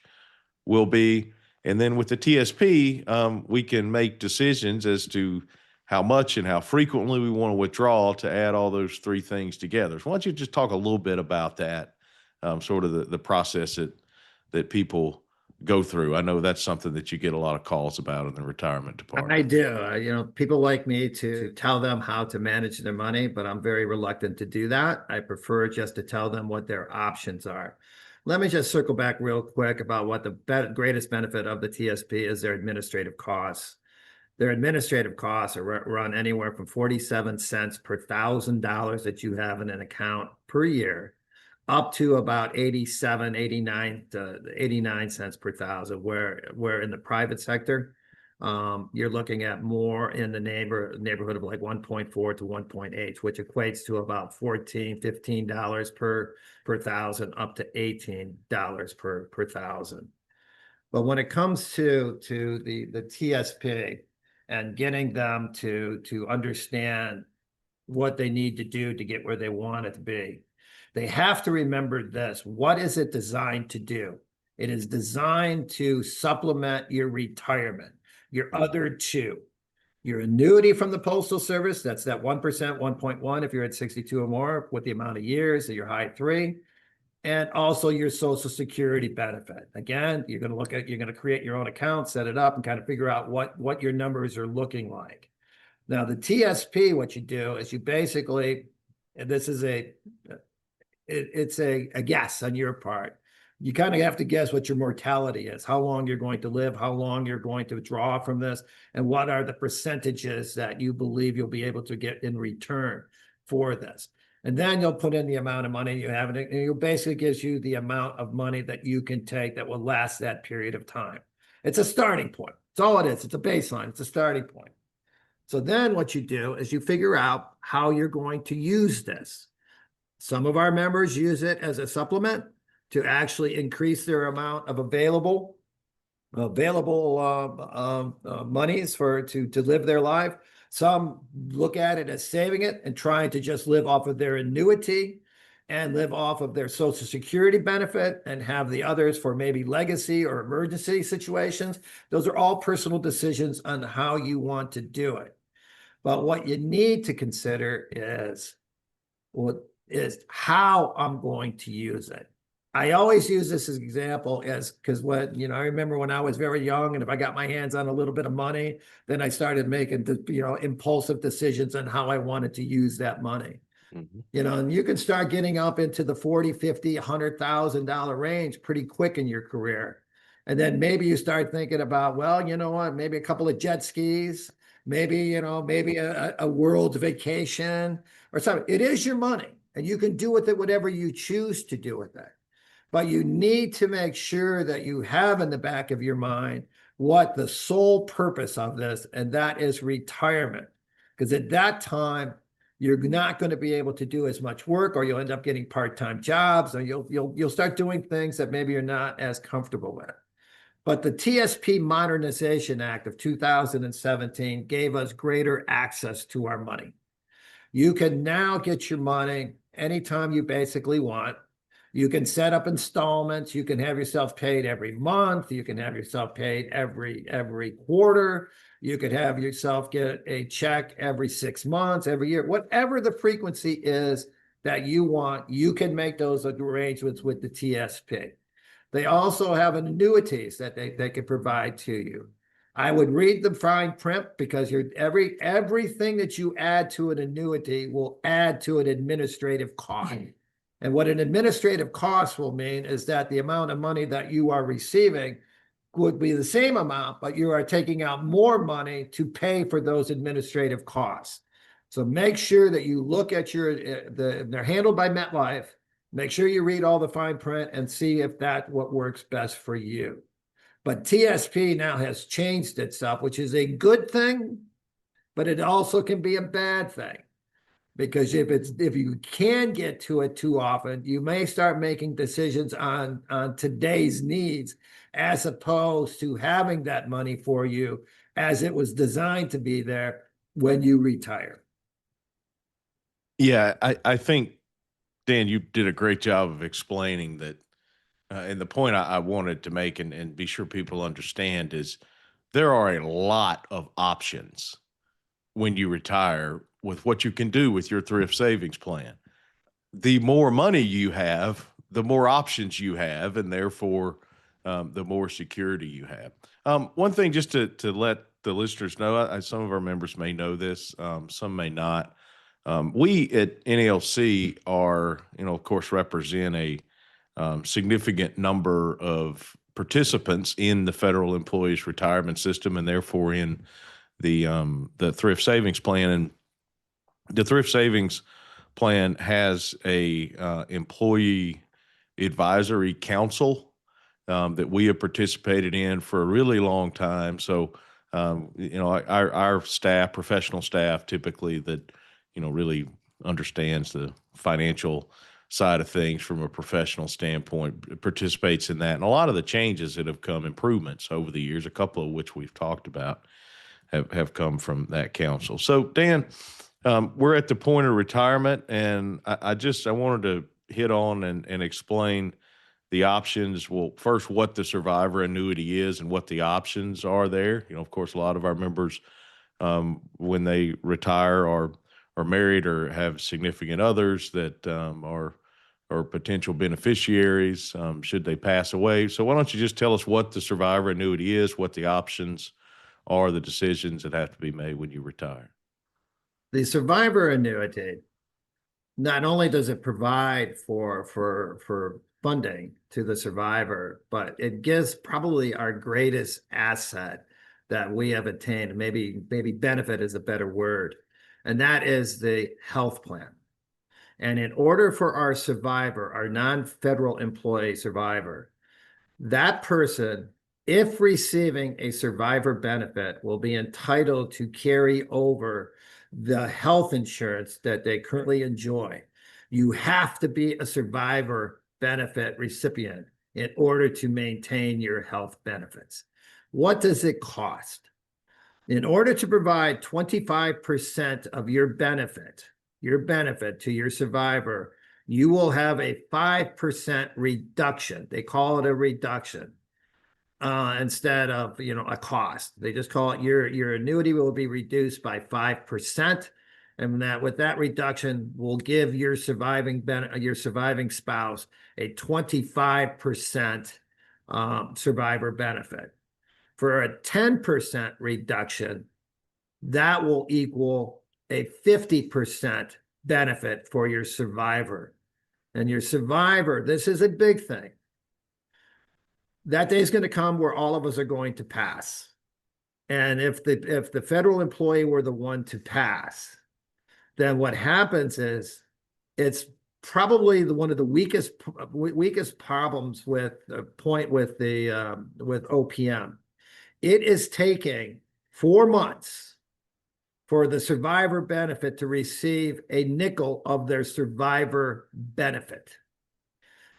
will be. And then with the TSP, we can make decisions as to how much and how frequently we want to withdraw to add all those three things together. So why don't you just talk a little bit about that, sort of the process that people go through. I know that's something that you get a lot of calls about in the retirement department. I do. People like me to tell them how to manage their money, but I'm very reluctant to do that. I prefer just to tell them what their options are. Let me just circle back real quick about what the greatest benefit of the TSP is: their administrative costs. Their administrative costs are run anywhere from 47 cents per $1,000 that you have in an account per year, up to about 89 cents per thousand, where in the private sector, you're looking at more in the neighborhood of like 1.4 to 1.8, which equates to about $15 per thousand, up to $18 per thousand. But when it comes to the TSP and getting them to understand what they need to do to get where they want it to be, they have to remember this. What is it designed to do? It is designed to supplement your retirement, your other two. Your annuity from the Postal Service, that's that 1%, 1.1 if you're at 62 or more with the amount of years at your high 3. And also your Social Security benefit. Again, you're going to create your own account, set it up, and kind of figure out what your numbers are looking like. Now, the TSP, what you do is you basically, and this is it's a guess on your part. You kind of have to guess what your mortality is, how long you're going to live, how long you're going to draw from this, and what are the percentages that you believe you'll be able to get in return for this. And then you'll put in the amount of money you have, and it basically gives you the amount of money that you can take that will last that period of time. It's a starting point. It's all it is. It's a baseline. It's a starting point. So then what you do is you figure out how you're going to use this. Some of our members use it as a supplement to actually increase their amount of available monies to live their life. Some look at it as saving it and trying to just live off of their annuity and live off of their Social Security benefit and have the others for maybe legacy or emergency situations. Those are all personal decisions on how you want to do it. But what you need to consider is how I'm going to use it. I always use this as an example because I remember when I was very young, and if I got my hands on a little bit of money, then I started making impulsive decisions on how I wanted to use that money. Mm-hmm. And you can start getting up into the $40,000, $50,000, $100,000 range pretty quick in your career. And then maybe you start thinking about, well, you know what, maybe a couple of jet skis, maybe a world vacation or something. It is your money, and you can do with it whatever you choose to do with it. But you need to make sure that you have in the back of your mind what the sole purpose of this, and that is retirement. Because at that time, you're not going to be able to do as much work, or you'll end up getting part-time jobs, or you'll start doing things that maybe you're not as comfortable with. But the TSP Modernization Act of 2017 gave us greater access to our money. You can now get your money anytime you basically want. You can set up installments. You can have yourself paid every month. You can have yourself paid every quarter. You could have yourself get a check every 6 months, every year, whatever the frequency is that you want. You can make those arrangements with the TSP. They also have annuities that they can provide to you. I would read the fine print, because everything that you add to an annuity will add to an administrative cost. And what an administrative cost will mean is that the amount of money that you are receiving would be the same amount, but you are taking out more money to pay for those administrative costs. So make sure that you look at they're handled by MetLife. Make sure you read all the fine print and see if that's what works best for you. But TSP now has changed itself, which is a good thing, but it also can be a bad thing. Because if you can get to it too often, you may start making decisions on today's needs, as opposed to having that money for you as it was designed to be there when you retire. Yeah, I think, Dan, you did a great job of explaining that. And the point I wanted to make and be sure people understand is there are a lot of options when you retire with what you can do with your thrift savings plan. The more money you have, the more options you have, and therefore the more security you have. One thing just to let the listeners know, some of our members may know this, some may not. We at NLC are, of course, represent a significant number of participants in the federal employees retirement system, and therefore in the thrift savings plan. And the thrift savings plan has a employee advisory council that we have participated in for a really long time. So Our staff, professional staff, typically that, really understands the financial side of things from a professional standpoint, participates in that. And a lot of the changes that have come, improvements over the years, a couple of which we've talked about, have come from that council. So Dan, we're at the point of retirement, and I wanted to hit on and explain the options. Well, first, what the survivor annuity is and what the options are there. Of course, a lot of our members, when they retire, are married or have significant others that are potential beneficiaries should they pass away. So why don't you just tell us what the survivor annuity is, what the options are, the decisions that have to be made when you retire? The survivor annuity, not only does it provide for funding to the survivor, but it gives probably our greatest asset that we have attained. Maybe benefit is a better word, and that is the health plan. And in order for our survivor, our non-federal employee survivor, that person, if receiving a survivor benefit, will be entitled to carry over the health insurance that they currently enjoy. You have to be a survivor benefit recipient in order to maintain your health benefits. What does it cost? In order to provide 25% of your benefit to your survivor, you will have a 5% reduction. They call it a reduction instead of a cost. They just call it your annuity will be reduced by 5%, and with that reduction will give your surviving spouse a 25% survivor benefit. For a 10% reduction, that will equal a 50% benefit for your survivor. And your survivor, this is a big thing. That day is going to come where all of us are going to pass. And if the federal employee were the one to pass, then what happens is it's probably one of the weakest problems with OPM. It is taking 4 months for the survivor benefit to receive a nickel of their survivor benefit.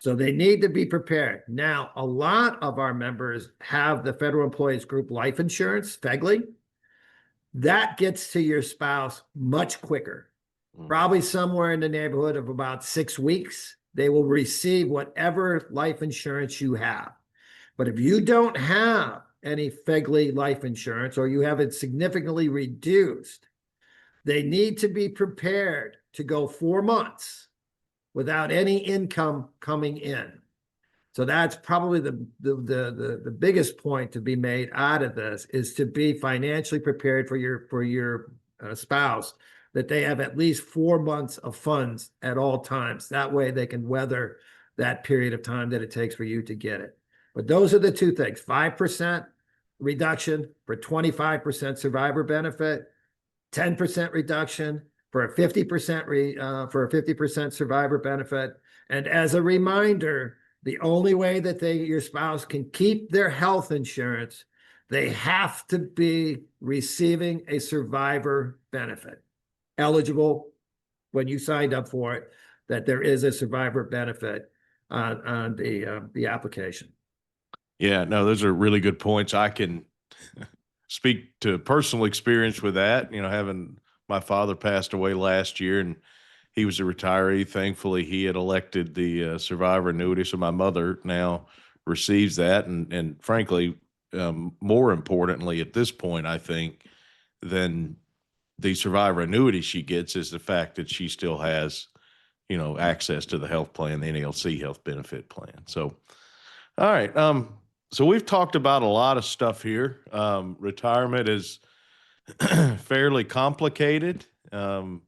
So they need to be prepared. Now, a lot of our members have the Federal Employees Group Life Insurance, FEGLI. That gets to your spouse much quicker, probably somewhere in the neighborhood of about 6 weeks. They will receive whatever life insurance you have. But if you don't have any FEGLI life insurance, or you have it significantly reduced, they need to be prepared to go 4 months without any income coming in. So that's probably the biggest point to be made out of this, is to be financially prepared for your spouse, that they have at least 4 months of funds at all times. That way they can weather that period of time that it takes for you to get it. But those are the two things: 5% reduction for 25% survivor benefit, 10% reduction for a 50% survivor benefit. And as a reminder, the only way that your spouse can keep their health insurance, they have to be receiving a survivor benefit, eligible when you signed up for it, that there is a survivor benefit on the application. Yeah, no, those are really good points. I can speak to personal experience with that. Having my father passed away last year, and he was a retiree. Thankfully, he had elected the survivor annuity, so my mother now receives that. And frankly, more importantly, at this point, I think, than the survivor annuity she gets is the fact that she still has, access to the health plan, the NLC health benefit plan. So, all right. So we've talked about a lot of stuff here. Retirement is fairly complicated. And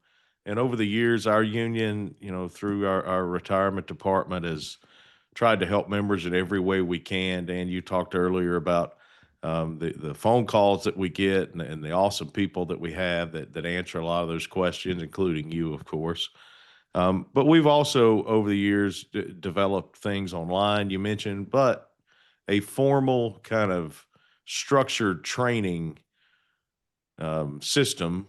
over the years, our union, through our retirement department, has tried to help members in every way we can. Dan, you talked earlier about the phone calls that we get and the awesome people that we have that answer a lot of those questions, including you, of course. But we've also, over the years, developed things online, you mentioned, but a formal kind of structured training system,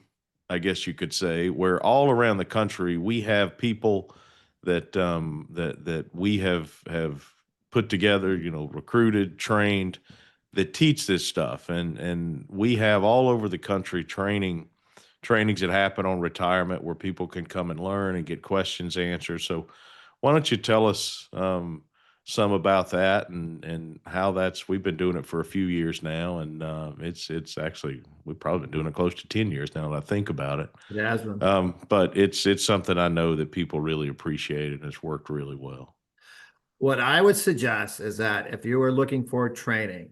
I guess you could say, where all around the country we have people that that we have put together, recruited, trained, that teach this stuff, and we have all over the country trainings that happen on retirement where people can come and learn and get questions answered. So why don't you tell us some about that and how we've been doing it for a few years now, and it's actually we've probably been doing it close to 10 years now that I think about it. It has been. But it's something I know that people really appreciate, and it's worked really well. What I would suggest is that if you are looking for training,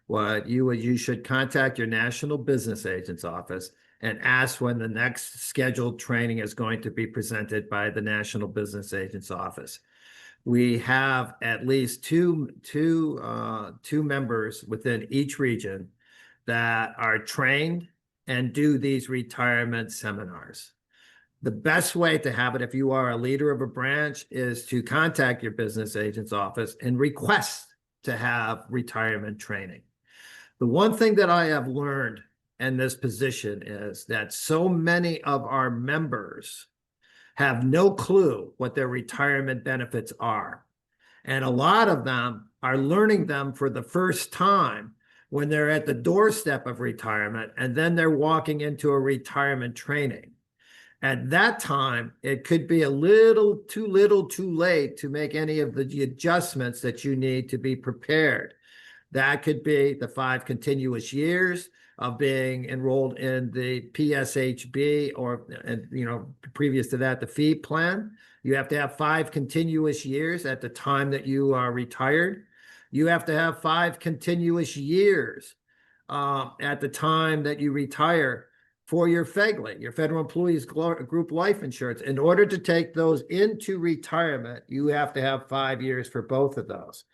you should contact your national business agent's office and ask when the next scheduled training is going to be presented by the national business agent's office. We have at least two members within each region that are trained and do these retirement seminars. The best way to have it, if you are a leader of a branch, is to contact your business agent's office and request to have retirement training. The one thing that I have learned in this position is that so many of our members have no clue what their retirement benefits are. And a lot of them are learning them for the first time when they're at the doorstep of retirement, and then they're walking into a retirement training. At that time, it could be a little too late to make any of the adjustments that you need to be prepared. That could be the 5 continuous years of being enrolled in the PSHB or, previous to that, the fee plan. You have to have 5 continuous years at the time that you are retired. You have to have 5 continuous years at the time that you retire for your FEGLI, your Federal Employees Group Life Insurance. In order to take those into retirement, you have to have 5 years for both of those.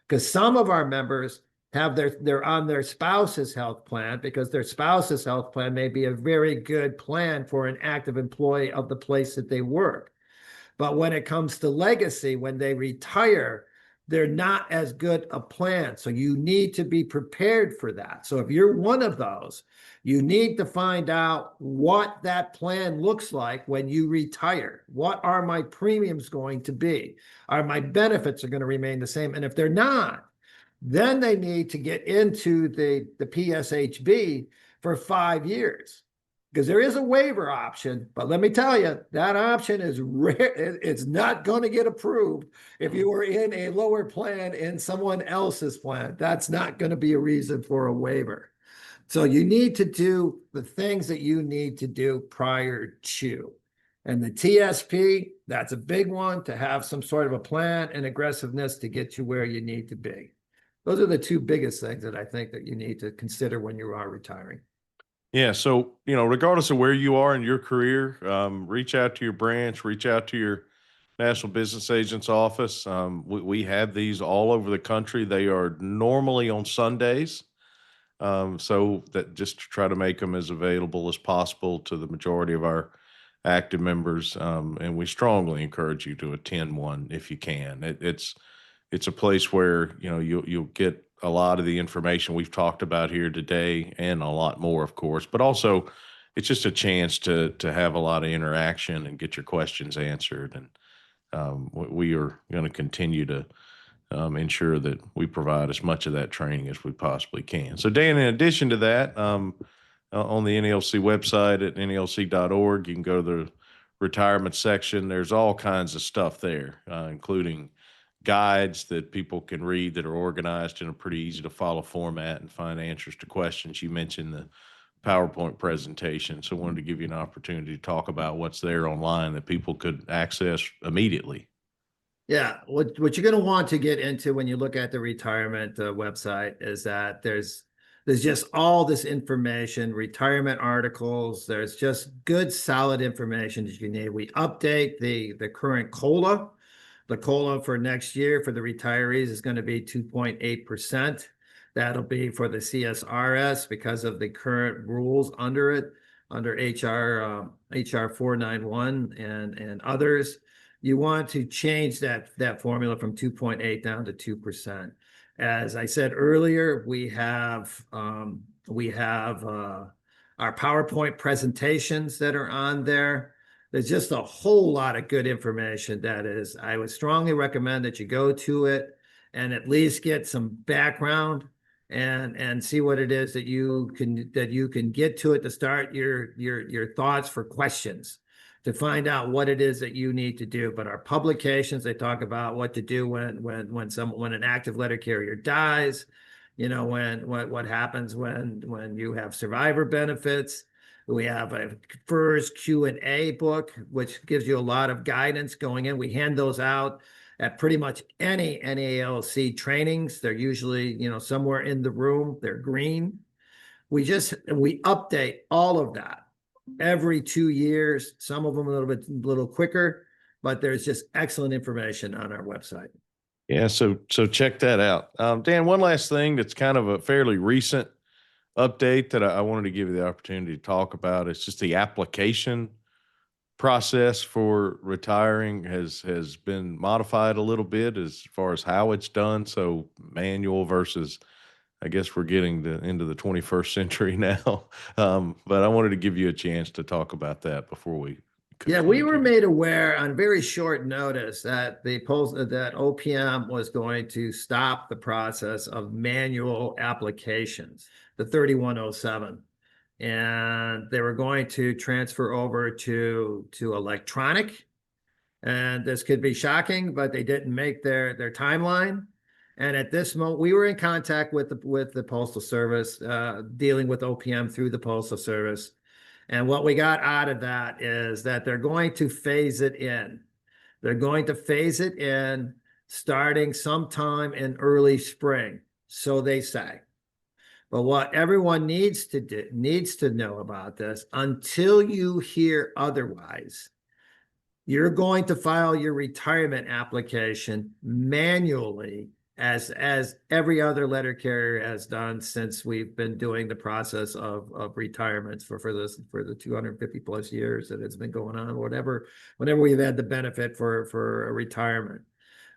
Because some of our members they're on their spouse's health plan, because their spouse's health plan may be a very good plan for an active employee of the place that they work. But when it comes to legacy, when they retire, they're not as good a plan. So you need to be prepared for that. So if you're one of those, you need to find out what that plan looks like when you retire. What are my premiums going to be? Are my benefits going to remain the same? And if they're not, then they need to get into the PSHB for 5 years. Because there is a waiver option, but let me tell you, that option is rare. It's not going to get approved if you were in a lower plan in someone else's plan. That's not going to be a reason for a waiver. So you need to do the things that you need to do prior to. And the TSP, that's a big one, to have some sort of a plan and aggressiveness to get you where you need to be. Those are the 2 biggest things that I think that you need to consider when you are retiring. Yeah. So, regardless of where you are in your career, reach out to your branch, reach out to your national business agent's office. We have these all over the country. They are normally on Sundays. So that just to try to make them as available as possible to the majority of our active members. And we strongly encourage you to attend one if you can. It's a place where, you'll get a lot of the information we've talked about here today, and a lot more, of course, but also it's just a chance to have a lot of interaction and get your questions answered. And we are going to continue to ensure that we provide as much of that training as we possibly can. So, Dan, in addition to that, on the NLC website at nlc.org, you can go to the retirement section. There's all kinds of stuff there, including guides that people can read that are organized in a pretty easy to follow format and find answers to questions. You mentioned the PowerPoint presentation, so I wanted to give you an opportunity to talk about what's there online that people could access immediately. Yeah, what you're going to want to get into when you look at the retirement website is that there's just all this information, retirement articles. There's just good, solid information that you need. We update the current COLA. The COLA for next year for the retirees is going to be 2.8%. That'll be for the CSRS because of the current rules under it, under HR 491 and others. You want to change that formula from 2.8 down to 2%. As I said earlier, we have our PowerPoint presentations that are on there. There's just a whole lot of good information that is. I would strongly recommend that you go to it and at least get some background and see what it is that you can get to it to start your thoughts for questions, to find out what it is that you need to do. But our publications, they talk about what to do when an active letter carrier dies, what happens when you have survivor benefits. We have a FERS Q&A book, which gives you a lot of guidance going in. We hand those out at pretty much any NALC trainings. They're usually, somewhere in the room. They're green. We update all of that every 2 years. Some of them a little quicker, but there's just excellent information on our website. Yeah, so check that out. Dan, one last thing that's kind of a fairly recent update that I wanted to give you the opportunity to talk about. It's just the application process for retiring has been modified a little bit as far as how it's done. So manual versus, I guess we're getting into the 21st century now. But I wanted to give you a chance to talk about that before we. Yeah, we were made aware on very short notice that that OPM was going to stop the process of manual applications, the 3107, and they were going to transfer over to electronic. And this could be shocking, but they didn't make their timeline. And at this moment, we were in contact with the Postal Service, dealing with OPM through the Postal Service. And what we got out of that is that they're going to phase it in. They're going to phase it in starting sometime in early spring, so they say. But what everyone needs to know about this, until you hear otherwise, you're going to file your retirement application manually, as every other letter carrier has done since we've been doing the process of retirements for the 250 plus years that it's been going on. Whenever we've had the benefit for a retirement,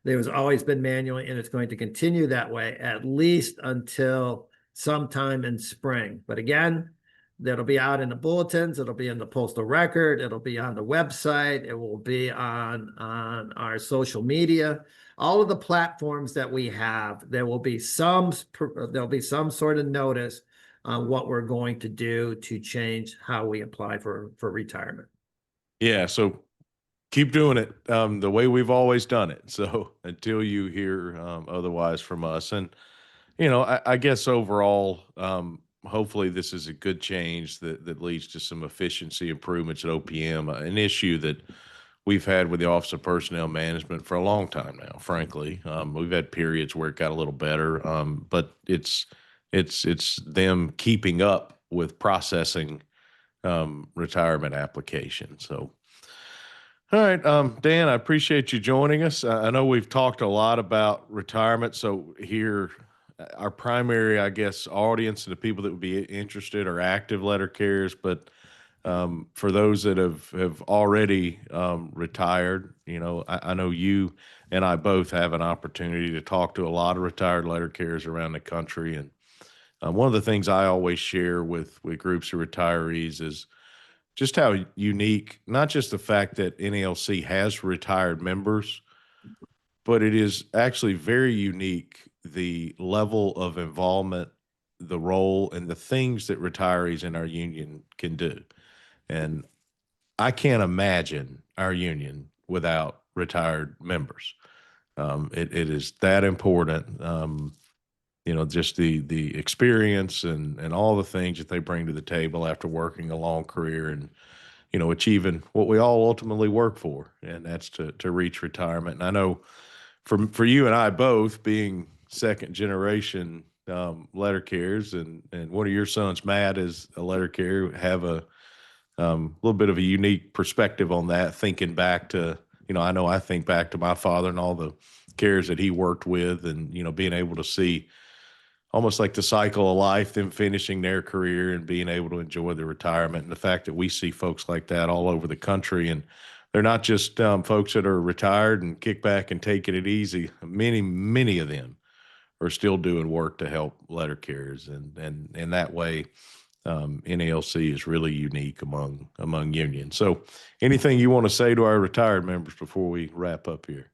there has always been manually, and it's going to continue that way at least until sometime in spring. But again, that'll be out in the bulletins. It'll be in the postal record. It'll be on the website. It will be on our social media. All of the platforms that we have, there'll be some sort of notice on what we're going to do to change how we apply for retirement. Yeah, so keep doing it the way we've always done it. So until you hear otherwise from us, and I guess overall, hopefully this is a good change that leads to some efficiency improvements at OPM, an issue that we've had with the Office of Personnel Management for a long time now, frankly. We've had periods where it got a little better, but it's them keeping up with processing retirement applications. So, all right, Dan, I appreciate you joining us. I know we've talked a lot about retirement, so here our primary, I guess, audience and the people that would be interested are active letter carriers, but for those that have already retired, I know you and I both have an opportunity to talk to a lot of retired letter carriers around the country. And one of the things I always share with groups of retirees is just how unique, not just the fact that NALC has retired members, but it is actually very unique, the level of involvement, the role, and the things that retirees in our union can do. And I can't imagine our union without retired members. It is that important. Just the experience and all the things that they bring to the table after working a long career and, achieving what we all ultimately work for, and that's to reach retirement. And I know for you and I both, being second generation letter carriers, and one of your sons, Matt, is a letter carrier, have a little bit of a unique perspective on that, thinking back to, I know I think back to my father and all the carriers that he worked with, and, being able to see almost like the cycle of life, them finishing their career and being able to enjoy their retirement. And the fact that we see folks like that all over the country, and they're not just folks that are retired and kick back and taking it easy. Many of them are still doing work to help letter carriers. And in that way, NALC is really unique among unions. So anything you want to say to our retired members before we wrap up here?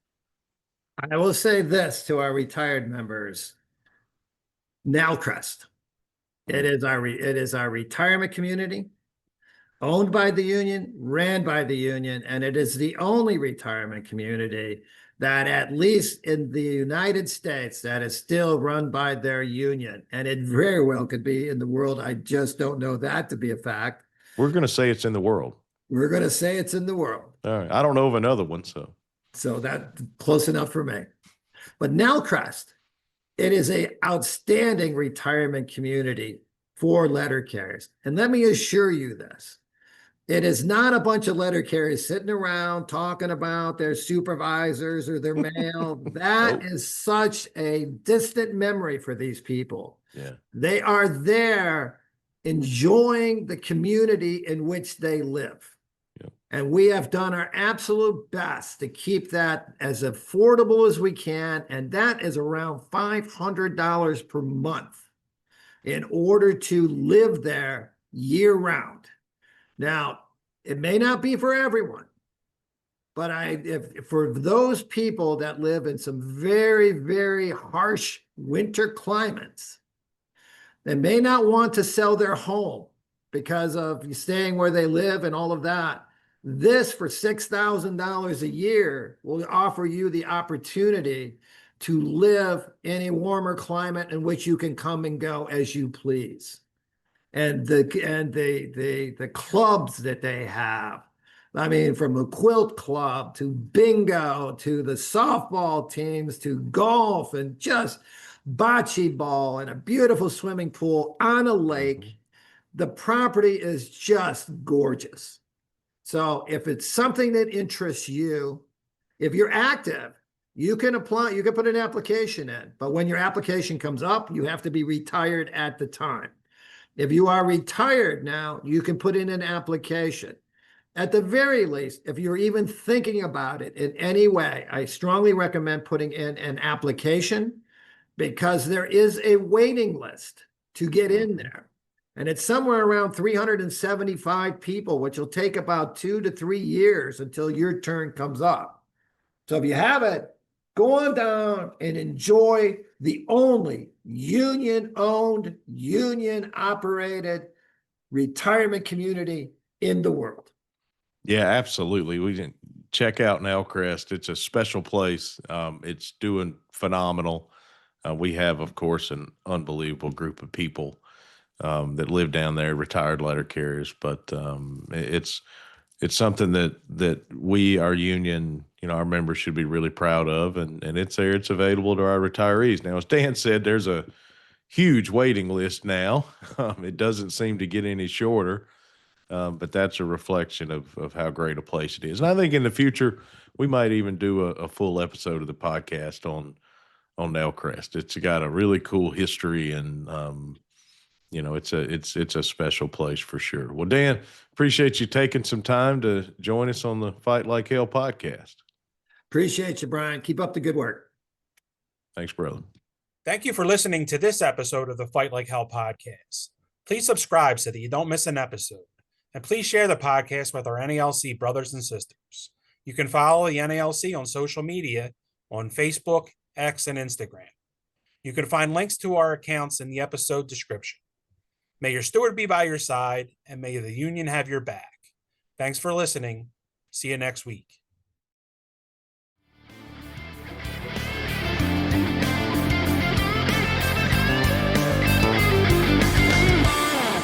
I will say this to our retired members. Nowcrest. It is our retirement community, owned by the union, ran by the union, and it is the only retirement community that, at least in the United States, that is still run by their union. And it very well could be in the world. I just don't know that to be a fact. We're going to say it's in the world. We're going to say it's in the world. All right. I don't know of another one, So that's close enough for me. But Nowcrest, it is an outstanding retirement community for letter carriers. And let me assure you this. It is not a bunch of letter carriers sitting around talking about their supervisors or their mail. That Nope. is such a distant memory for these people. Yeah. They are there enjoying the community in which they live. Yep. And we have done our absolute best to keep that as affordable as we can. And that is around $500 per month in order to live there year round. Now, it may not be for everyone, but if for those people that live in some very, very harsh winter climates, they may not want to sell their home because of staying where they live and all of that. This, for $6,000 a year, will offer you the opportunity to live in a warmer climate in which you can come and go as you please. And the clubs that they have, I mean, from a quilt club to bingo to the softball teams to golf and just bocce ball and a beautiful swimming pool on a lake. The property is just gorgeous. So if it's something that interests you, if you're active, you can apply, you can put an application in, but when your application comes up, you have to be retired at the time. If you are retired now, you can put in an application. At the very least, if you're even thinking about it in any way, I strongly recommend putting in an application because there is a waiting list to get in there. And it's somewhere around 375 people, which will take about 2 to 3 years until your turn comes up. So if you have it, go on down and enjoy the only union-owned, union-operated retirement community in the world. Yeah, absolutely. We can check out Nowcrest. It's a special place. It's doing phenomenal. We have, of course, an unbelievable group of people that live down there, retired letter carriers. But it's something that we, our union, our members should be really proud of, and it's there. It's available to our retirees. Now, as Dan said, there's a huge waiting list now. It doesn't seem to get any shorter, but that's a reflection of how great a place it is. And I think in the future, we might even do a full episode of the podcast on Nowcrest. It's got a really cool history, and it's a special place for sure. Well, Dan, appreciate you taking some time to join us on the Fight Like Hell podcast. Appreciate you, Brian. Keep up the good work. Thanks, brother. Thank you for listening to this episode of the Fight Like Hell podcast. Please subscribe so that you don't miss an episode. And please share the podcast with our NALC brothers and sisters. You can follow the NALC on social media on Facebook, X, and Instagram. You can find links to our accounts in the episode description. May your steward be by your side, and may the union have your back. Thanks for listening. See you next week.